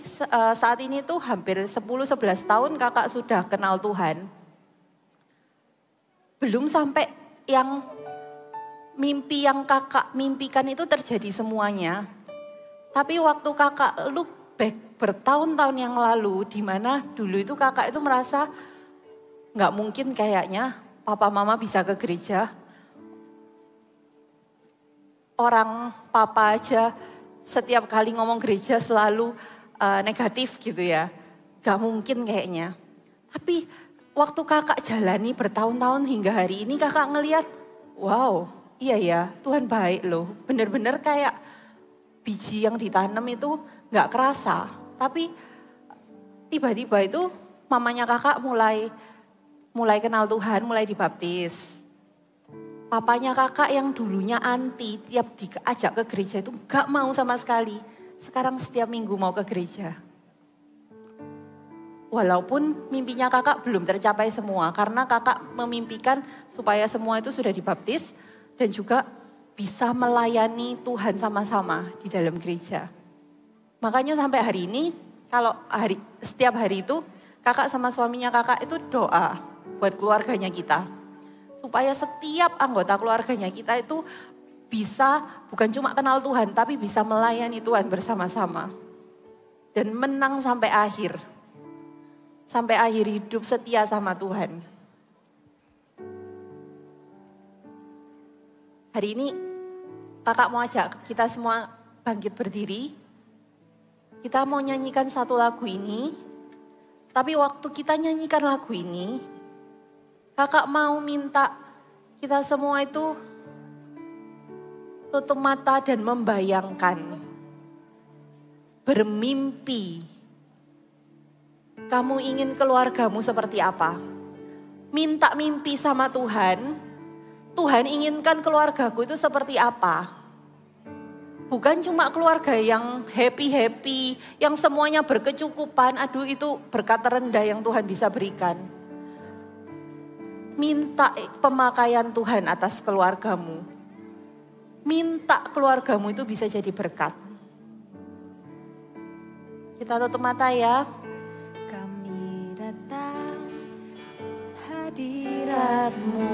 saat ini tuh hampir 10-11 tahun kakak sudah kenal Tuhan. Belum sampai yang mimpi yang kakak mimpikan itu terjadi semuanya. Tapi waktu kakak look back bertahun-tahun yang lalu, di mana dulu itu kakak itu merasa nggak mungkin kayaknya papa mama bisa ke gereja. Orang papa aja setiap kali ngomong gereja selalu negatif gitu ya. Gak mungkin kayaknya. Tapi waktu kakak jalani bertahun-tahun hingga hari ini kakak ngelihat, wow iya ya Tuhan baik loh. Bener-bener kayak biji yang ditanam itu gak kerasa. Tapi tiba-tiba itu mamanya kakak mulai kenal Tuhan, mulai dibaptis. Papanya kakak yang dulunya anti, tiap diajak ke gereja itu gak mau sama sekali. Sekarang setiap minggu mau ke gereja. Walaupun mimpinya kakak belum tercapai semua. Karena kakak memimpikan supaya semua itu sudah dibaptis. Dan juga bisa melayani Tuhan sama-sama di dalam gereja. Makanya sampai hari ini, setiap hari itu kakak sama suaminya kakak itu doa buat keluarganya kita. Supaya setiap anggota keluarganya kita itu bisa bukan cuma kenal Tuhan, tapi bisa melayani Tuhan bersama-sama. Dan menang sampai akhir. Sampai akhir hidup setia sama Tuhan. Hari ini kakak mau ajak kita semua bangkit berdiri. Kita mau nyanyikan satu lagu ini. Tapi waktu kita nyanyikan lagu ini, kakak mau minta kita semua itu tutup mata dan membayangkan. Bermimpi. Kamu ingin keluargamu seperti apa? Minta mimpi sama Tuhan. Tuhan inginkan keluargaku itu seperti apa? Bukan cuma keluarga yang happy-happy, yang semuanya berkecukupan. Aduh itu berkat terendah yang Tuhan bisa berikan. Minta pemakaian Tuhan atas keluargamu. Minta keluargamu itu bisa jadi berkat. Kita tutup mata ya. Kami datang hadirat-Mu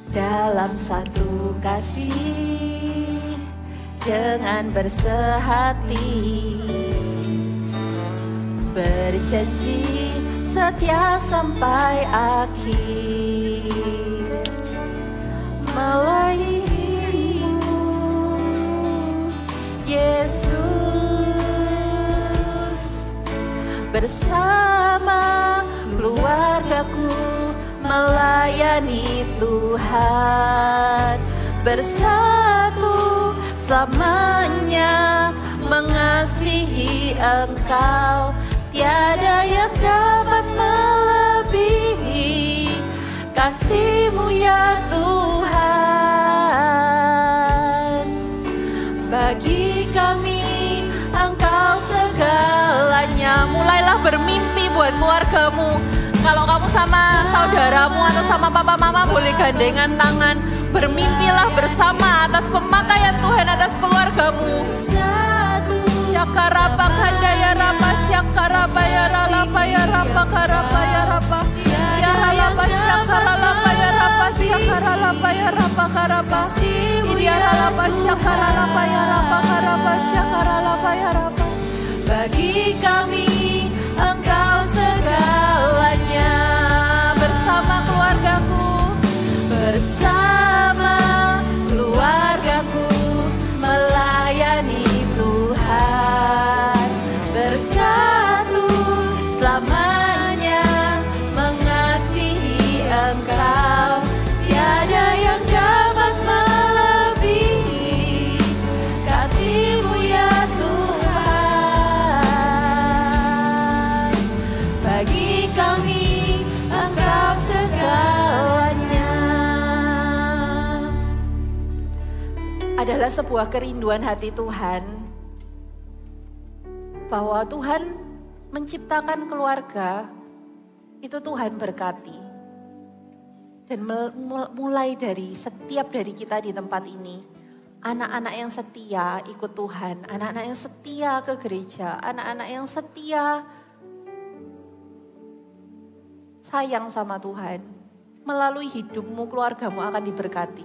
dalam satu kasih dengan bersehati, berjanji setia sampai akhir, melayani-Mu Yesus, bersama keluargaku melayani Tuhan, bersatu selamanya mengasihi Engkau. Tiada yang dapat melebihi kasih-Mu ya Tuhan. Bagi kami Engkau segalanya. Mulailah bermimpi buat keluargamu. Kalau kamu sama saudaramu atau sama papa mama boleh gandengan tangan. Bermimpilah bersama atas pemakaian Tuhan atas keluargamu. Syakarapa kadaya rapa syakarapa ya ralapa ya rapa karapa ya rapa. Ya ralapa syakaralapa ya rapa syakaralapa ya rapa karapa. Ini ralapa syakaralapa ya rapa karapa syakaralapa ya rapa. Bagi kami Engkau segalanya, bersama keluargaku, bersama keluargaku melayani Tuhan, bersatu selamanya mengasihi Engkau, tiada yang dapat melebihi kasih-Mu ya Tuhan. Bagi kami Engkau segalanya. Adalah sebuah kerinduan hati Tuhan bahwa Tuhan menciptakan keluarga itu Tuhan berkati. Dan mulai dari setiap dari kita di tempat ini, anak-anak yang setia ikut Tuhan, anak-anak yang setia ke gereja, anak-anak yang setia sayang sama Tuhan, melalui hidupmu keluargamu akan diberkati.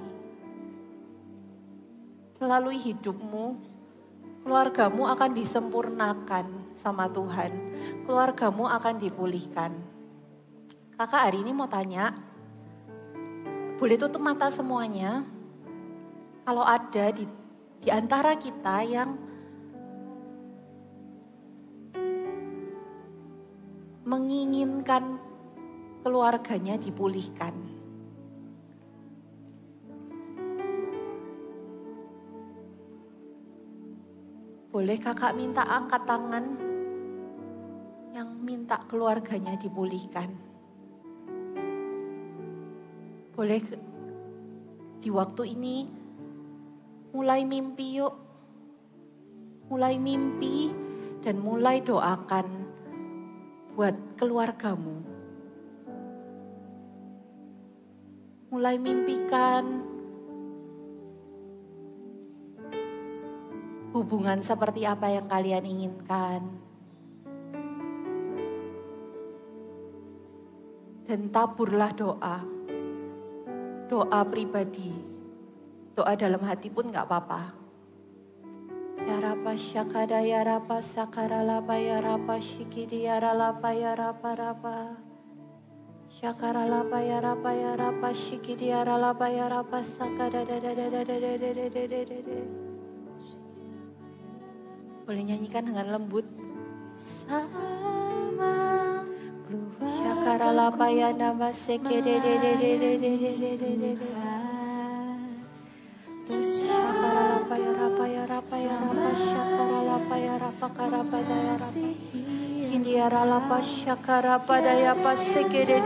Melalui hidupmu keluargamu akan disempurnakan sama Tuhan. Keluargamu akan dipulihkan. Kakak hari ini mau tanya, boleh tutup mata semuanya? Kalau ada di antara kita yang menginginkan keluarganya dipulihkan. Boleh kakak minta angkat tangan yang minta keluarganya dipulihkan. Boleh di waktu ini mulai mimpi yuk. Mulai mimpi dan mulai doakan buat keluargamu. Mulai mimpikan hubungan seperti apa yang kalian inginkan. Dan taburlah doa. Doa pribadi. Doa dalam hati pun gak apa-apa. Ya rapa syakada ya rapa sakara lapa ya rapa syikidi ya ralapa ya rapa rapa. Syakara lapa ya rapa syikidi ya ralapa ya rapa sakada Boleh nyanyikan dengan lembut. Sama Syakara lapa ya nama sekede Syakara lapa ya rapa ya rapa ya rapa Syakara lapa ya rapa karapa daya rapa Kini ya ralapa syakara pada ya pas sekede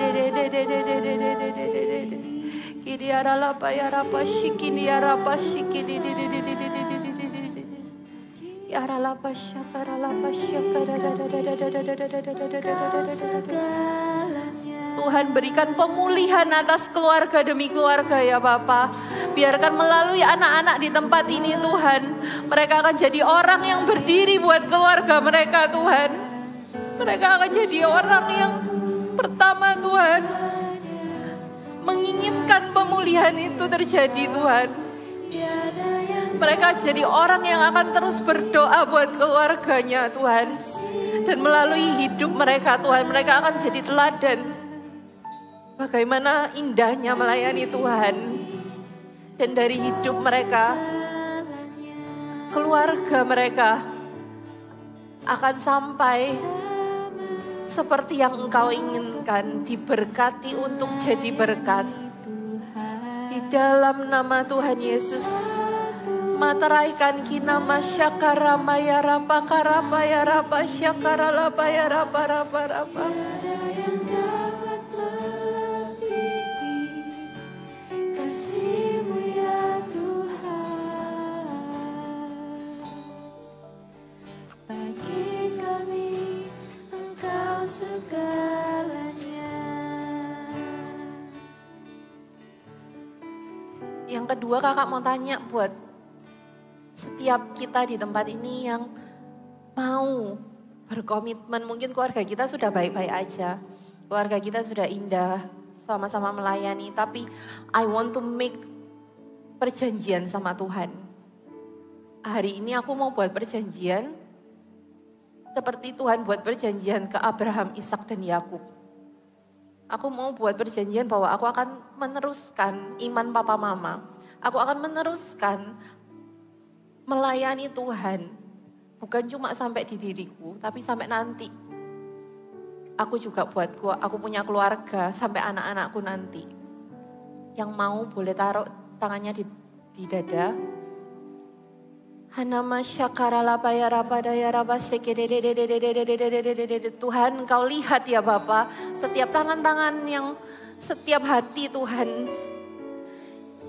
Kini ya ralapa ya rapa shikini ya rapa shikini Ya ralapa syakara lapa syakara Tuhan berikan pemulihan atas keluarga demi keluarga ya Bapa. Biarkan melalui anak-anak di tempat ini Tuhan, mereka akan jadi orang yang berdiri buat keluarga mereka Tuhan. Mereka akan jadi orang yang pertama Tuhan, menginginkan pemulihan itu terjadi Tuhan. Mereka jadi orang yang akan terus berdoa buat keluarganya Tuhan. Dan melalui hidup mereka Tuhan, mereka akan jadi teladan. Bagaimana indahnya melayani Tuhan. Dan dari hidup mereka, keluarga mereka akan sampai seperti yang Engkau inginkan, diberkati untuk jadi berkat. Di dalam nama Tuhan Yesus. Materaikan kina masyakara maya rapa karapa ya rapa syakara lapa ya rapa rapa rapa. Kasih-Mu ya Tuhan. Bagi kami Engkau segalanya. Yang kedua kakak mau tanya buat setiap kita di tempat ini yang mau berkomitmen, mungkin keluarga kita sudah baik-baik aja, keluarga kita sudah indah, sama-sama melayani, tapi I want to make perjanjian sama Tuhan. Hari ini aku mau buat perjanjian seperti Tuhan buat perjanjian ke Abraham, Ishak dan Yakub. Aku mau buat perjanjian bahwa aku akan meneruskan iman papa mama. Aku akan meneruskan melayani Tuhan. Bukan cuma sampai di diriku, tapi sampai nanti. Aku juga aku punya keluarga sampai anak-anakku nanti. Yang mau boleh taruh tangannya di dada. Hanama syakara lapaya rapadaya Tuhan, Engkau lihat ya Bapa, setiap tangan-tangan yang setiap hati Tuhan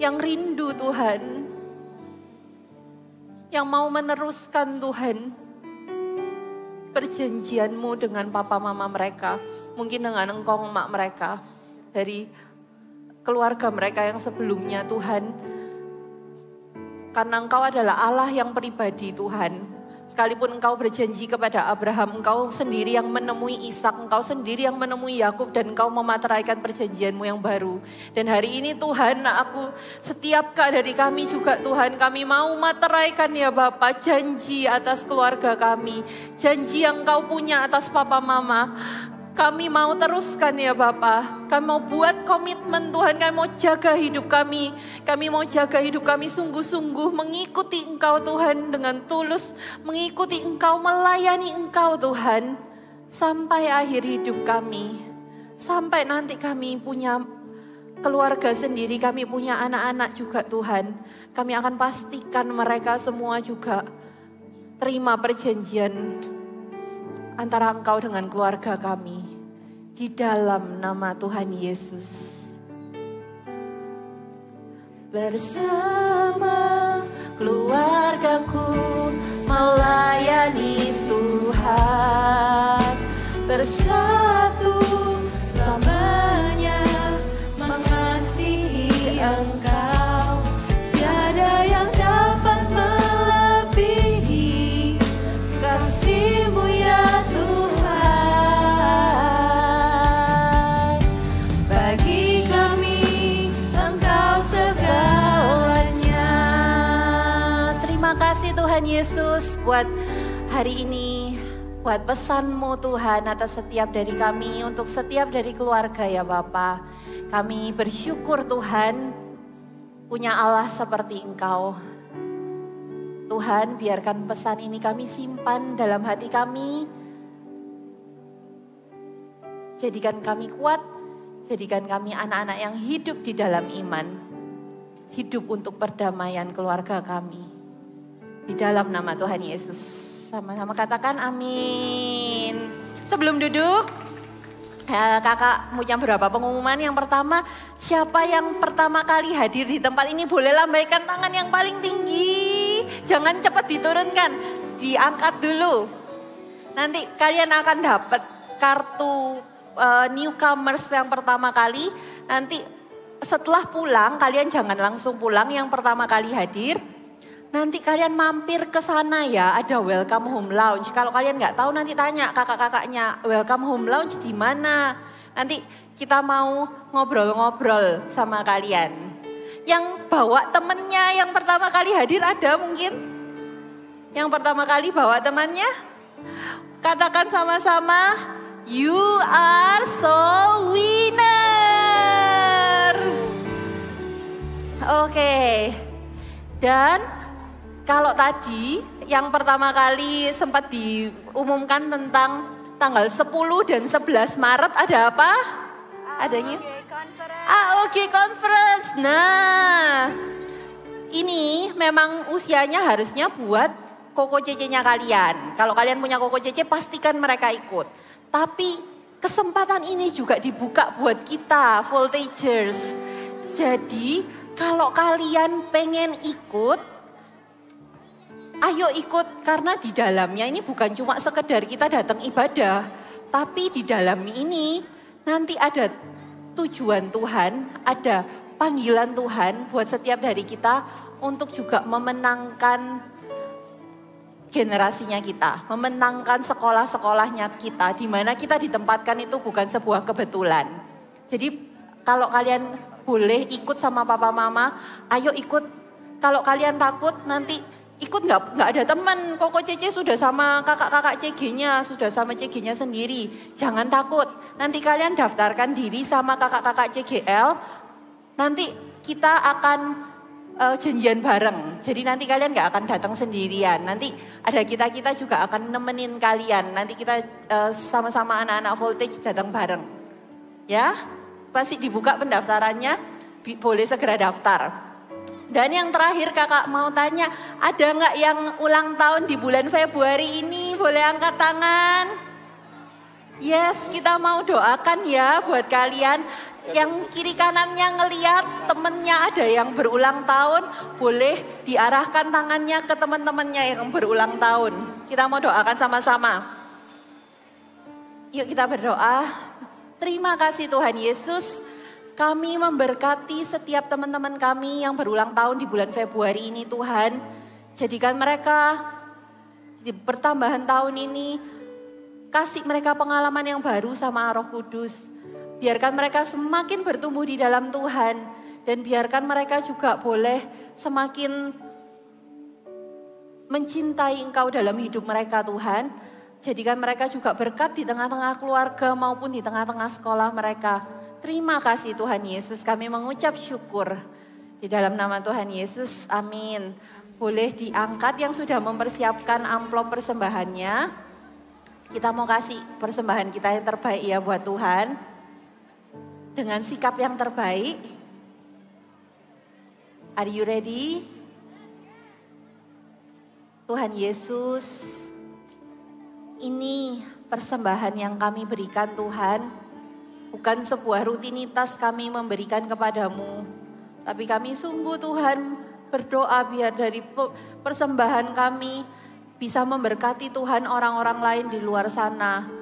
yang rindu Tuhan, yang mau meneruskan Tuhan perjanjian-Mu dengan papa mama mereka, mungkin dengan Engkau emak mereka, dari keluarga mereka yang sebelumnya Tuhan. Karena Engkau adalah Allah yang pribadi Tuhan. Sekalipun Engkau berjanji kepada Abraham, Engkau sendiri yang menemui Ishak, Engkau sendiri yang menemui Yakub, dan Engkau memateraikan perjanjian-Mu yang baru. Dan hari ini Tuhan, setiap dari kami juga Tuhan, kami mau materaikan ya Bapa, janji atas keluarga kami, janji yang Engkau punya atas papa mama. Kami mau teruskan ya Bapa, kami mau buat komitmen Tuhan, kami mau jaga hidup kami. Kami mau jaga hidup kami sungguh-sungguh mengikuti Engkau Tuhan dengan tulus. Mengikuti Engkau, melayani Engkau Tuhan. Sampai akhir hidup kami. Sampai nanti kami punya keluarga sendiri, kami punya anak-anak juga Tuhan. Kami akan pastikan mereka semua juga terima perjanjian antara Engkau dengan keluarga kami. Di dalam nama Tuhan Yesus. Bersama keluargaku melayani Tuhan. Bersatu selamanya mengasihi Engkau. Tiada yang dapat melebihi kasih-Mu ya Tuhan. Bagi kami Engkau segalanya. Terima kasih Tuhan Yesus buat hari ini, buat pesan-Mu Tuhan atas setiap dari kami, untuk setiap dari keluarga ya Bapa. Kami bersyukur Tuhan punya Allah seperti Engkau. Tuhan, biarkan pesan ini kami simpan dalam hati kami. Jadikan kami kuat, jadikan kami anak-anak yang hidup di dalam iman. Hidup untuk perdamaian keluarga kami. Di dalam nama Tuhan Yesus. Sama-sama katakan amin. Sebelum duduk, kakak punya beberapa pengumuman. Yang pertama, siapa yang pertama kali hadir di tempat ini boleh lambaikan tangan yang paling tinggi. Jangan cepat diturunkan, diangkat dulu. Nanti kalian akan dapat kartu newcomers yang pertama kali. Nanti setelah pulang, kalian jangan langsung pulang yang pertama kali hadir. Nanti kalian mampir ke sana ya, ada Welcome Home Lounge. Kalau kalian nggak tahu nanti tanya kakak-kakaknya, Welcome Home Lounge di mana? Nanti kita mau ngobrol-ngobrol sama kalian. Yang bawa temennya yang pertama kali hadir ada mungkin? Yang pertama kali bawa temannya? Katakan sama-sama, you are so winner. Oke. Dan kalau tadi yang pertama kali sempat diumumkan tentang tanggal 10 dan 11 Maret ada apa? Adanya? AOG Conference. Nah, ini memang usianya harusnya buat koko cece-nya kalian. Kalau kalian punya koko cece pastikan mereka ikut. Tapi kesempatan ini juga dibuka buat kita, voltagers. Jadi kalau kalian pengen ikut, ayo ikut, karena di dalamnya ini bukan cuma sekedar kita datang ibadah. Tapi di dalam ini nanti ada tujuan Tuhan, ada panggilan Tuhan buat setiap dari kita untuk juga memenangkan generasinya kita, memenangkan sekolah-sekolahnya kita, di mana kita ditempatkan itu bukan sebuah kebetulan. Jadi kalau kalian boleh ikut sama papa mama, ayo ikut. Kalau kalian takut nanti ikut nggak ada teman. Koko Cece sudah sama kakak-kakak CG-nya, sudah sama CG-nya sendiri. Jangan takut. Nanti kalian daftarkan diri sama kakak-kakak CGL. Nanti kita akan janjian bareng. Jadi nanti kalian nggak akan datang sendirian. Nanti ada kita juga akan nemenin kalian. Nanti kita sama-sama anak-anak Voltage datang bareng. Ya, pasti dibuka pendaftarannya. Boleh segera daftar. Dan yang terakhir kakak mau tanya, ada nggak yang ulang tahun di bulan Februari ini? Boleh angkat tangan? Yes, kita mau doakan ya buat kalian. Yang kiri kanannya ngeliat temennya ada yang berulang tahun, boleh diarahkan tangannya ke teman-temannya yang berulang tahun. Kita mau doakan sama-sama. Yuk kita berdoa. Terima kasih Tuhan Yesus. Kami memberkati setiap teman-teman kami yang berulang tahun di bulan Februari ini Tuhan. Jadikan mereka di pertambahan tahun ini, kasih mereka pengalaman yang baru sama Roh Kudus. Biarkan mereka semakin bertumbuh di dalam Tuhan. Dan biarkan mereka juga boleh semakin mencintai Engkau dalam hidup mereka Tuhan. Jadikan mereka juga berkat di tengah-tengah keluarga maupun di tengah-tengah sekolah mereka. Terima kasih Tuhan Yesus, kami mengucap syukur. Di dalam nama Tuhan Yesus, amin. Boleh diangkat yang sudah mempersiapkan amplop persembahannya. Kita mau kasih persembahan kita yang terbaik ya buat Tuhan. Dengan sikap yang terbaik. Are you ready? Tuhan Yesus, ini persembahan yang kami berikan Tuhan. Bukan sebuah rutinitas kami memberikan kepadamu. Tapi kami sungguh Tuhan berdoa biar dari persembahan kami bisa memberkati Tuhan orang-orang lain di luar sana.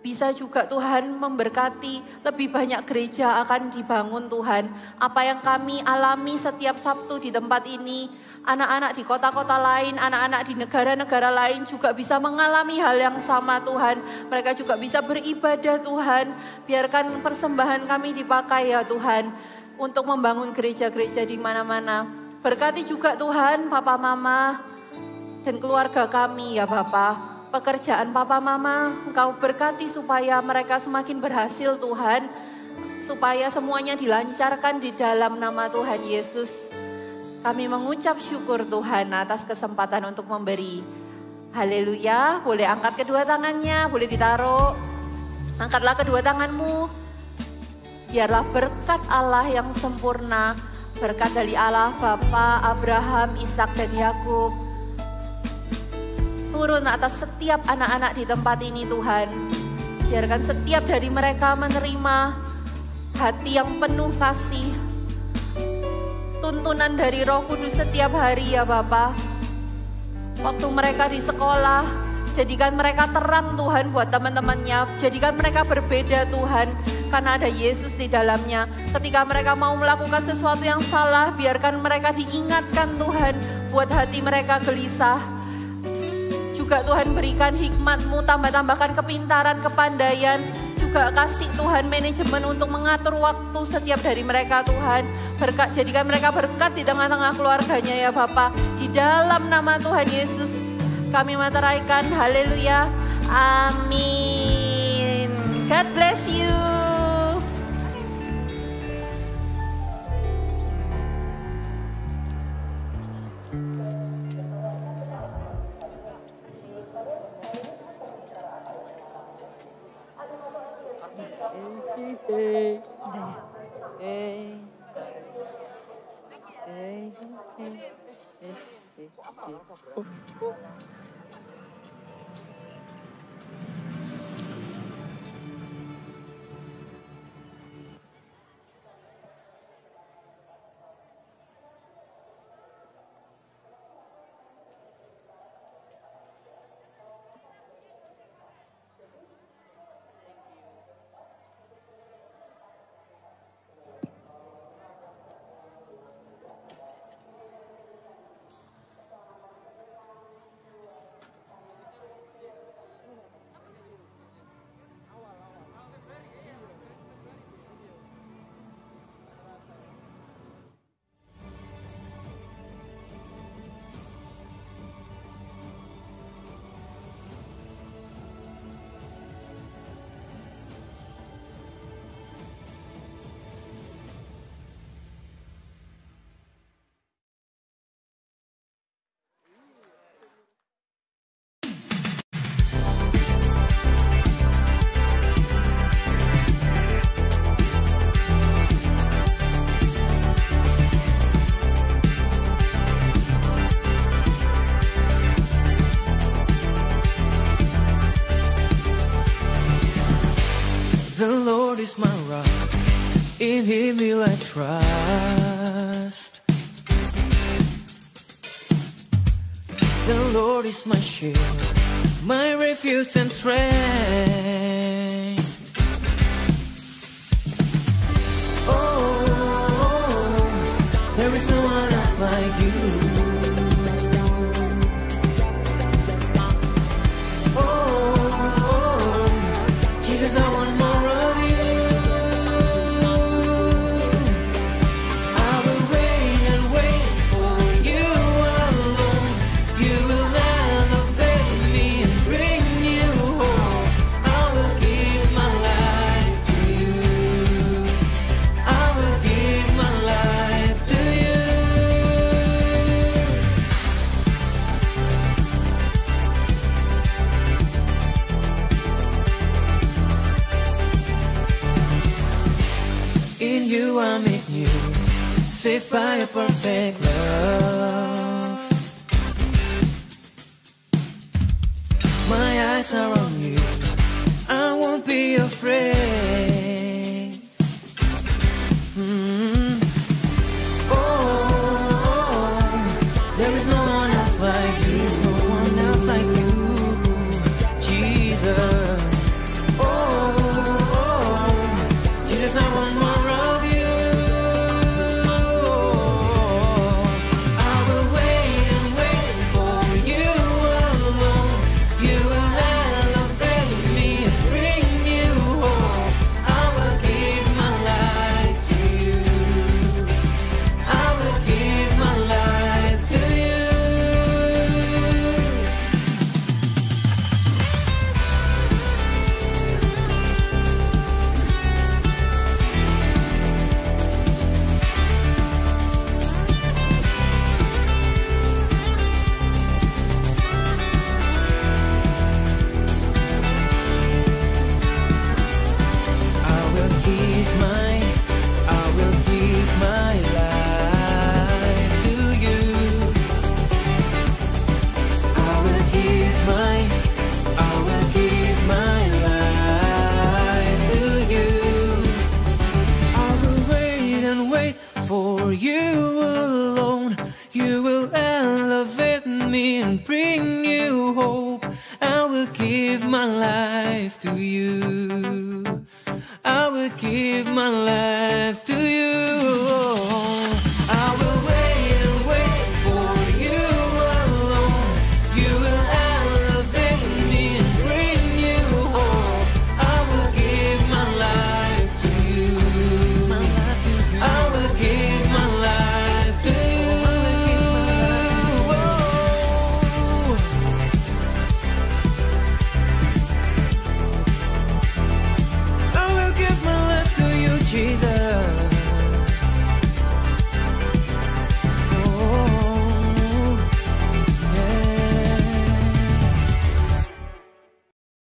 Bisa juga Tuhan memberkati lebih banyak gereja akan dibangun Tuhan. Apa yang kami alami setiap Sabtu di tempat ini, anak-anak di kota-kota lain, anak-anak di negara-negara lain juga bisa mengalami hal yang sama Tuhan. Mereka juga bisa beribadah Tuhan. Biarkan persembahan kami dipakai ya Tuhan untuk membangun gereja-gereja di mana-mana. Berkati juga Tuhan Papa Mama dan keluarga kami ya Bapak. Pekerjaan Papa Mama, Engkau berkati supaya mereka semakin berhasil Tuhan. Supaya semuanya dilancarkan di dalam nama Tuhan Yesus. Kami mengucap syukur Tuhan atas kesempatan untuk memberi. Haleluya, boleh angkat kedua tangannya, boleh ditaruh. Angkatlah kedua tanganmu. Biarlah berkat Allah yang sempurna. Berkat dari Allah Bapa, Abraham, Ishak dan Yakub turun atas setiap anak-anak di tempat ini Tuhan. Biarkan setiap dari mereka menerima hati yang penuh kasih. Tuntunan dari Roh Kudus setiap hari ya Bapa. Waktu mereka di sekolah, jadikan mereka terang Tuhan buat teman-temannya. Jadikan mereka berbeda Tuhan, karena ada Yesus di dalamnya. Ketika mereka mau melakukan sesuatu yang salah, biarkan mereka diingatkan Tuhan, buat hati mereka gelisah. Juga Tuhan berikan hikmat-Mu, tambah-tambahkan kepintaran, kepandaian. Juga kasih Tuhan manajemen untuk mengatur waktu setiap dari mereka Tuhan. Berkat, jadikan mereka berkat di tengah-tengah keluarganya ya Bapa. Di dalam nama Tuhan Yesus kami materaikan, haleluya, amin. God bless you. The Lord is my rock, in Him will I trust. The Lord is my shield, my refuge and strength. Oh, there is no one else like you. Jesus, I want more of you. I will wait and wait for you alone. You will elevate me and bring you home. I will give my life to you. I will give my life to you. In you I'm in you, saved by a perfect love. My eyes are on you, I won't be afraid. Oh, there is no one else like you, there's no one else like you, Jesus. Oh, Jesus, I want more. For you alone, you will elevate me and bring you hope. I will give my life to you.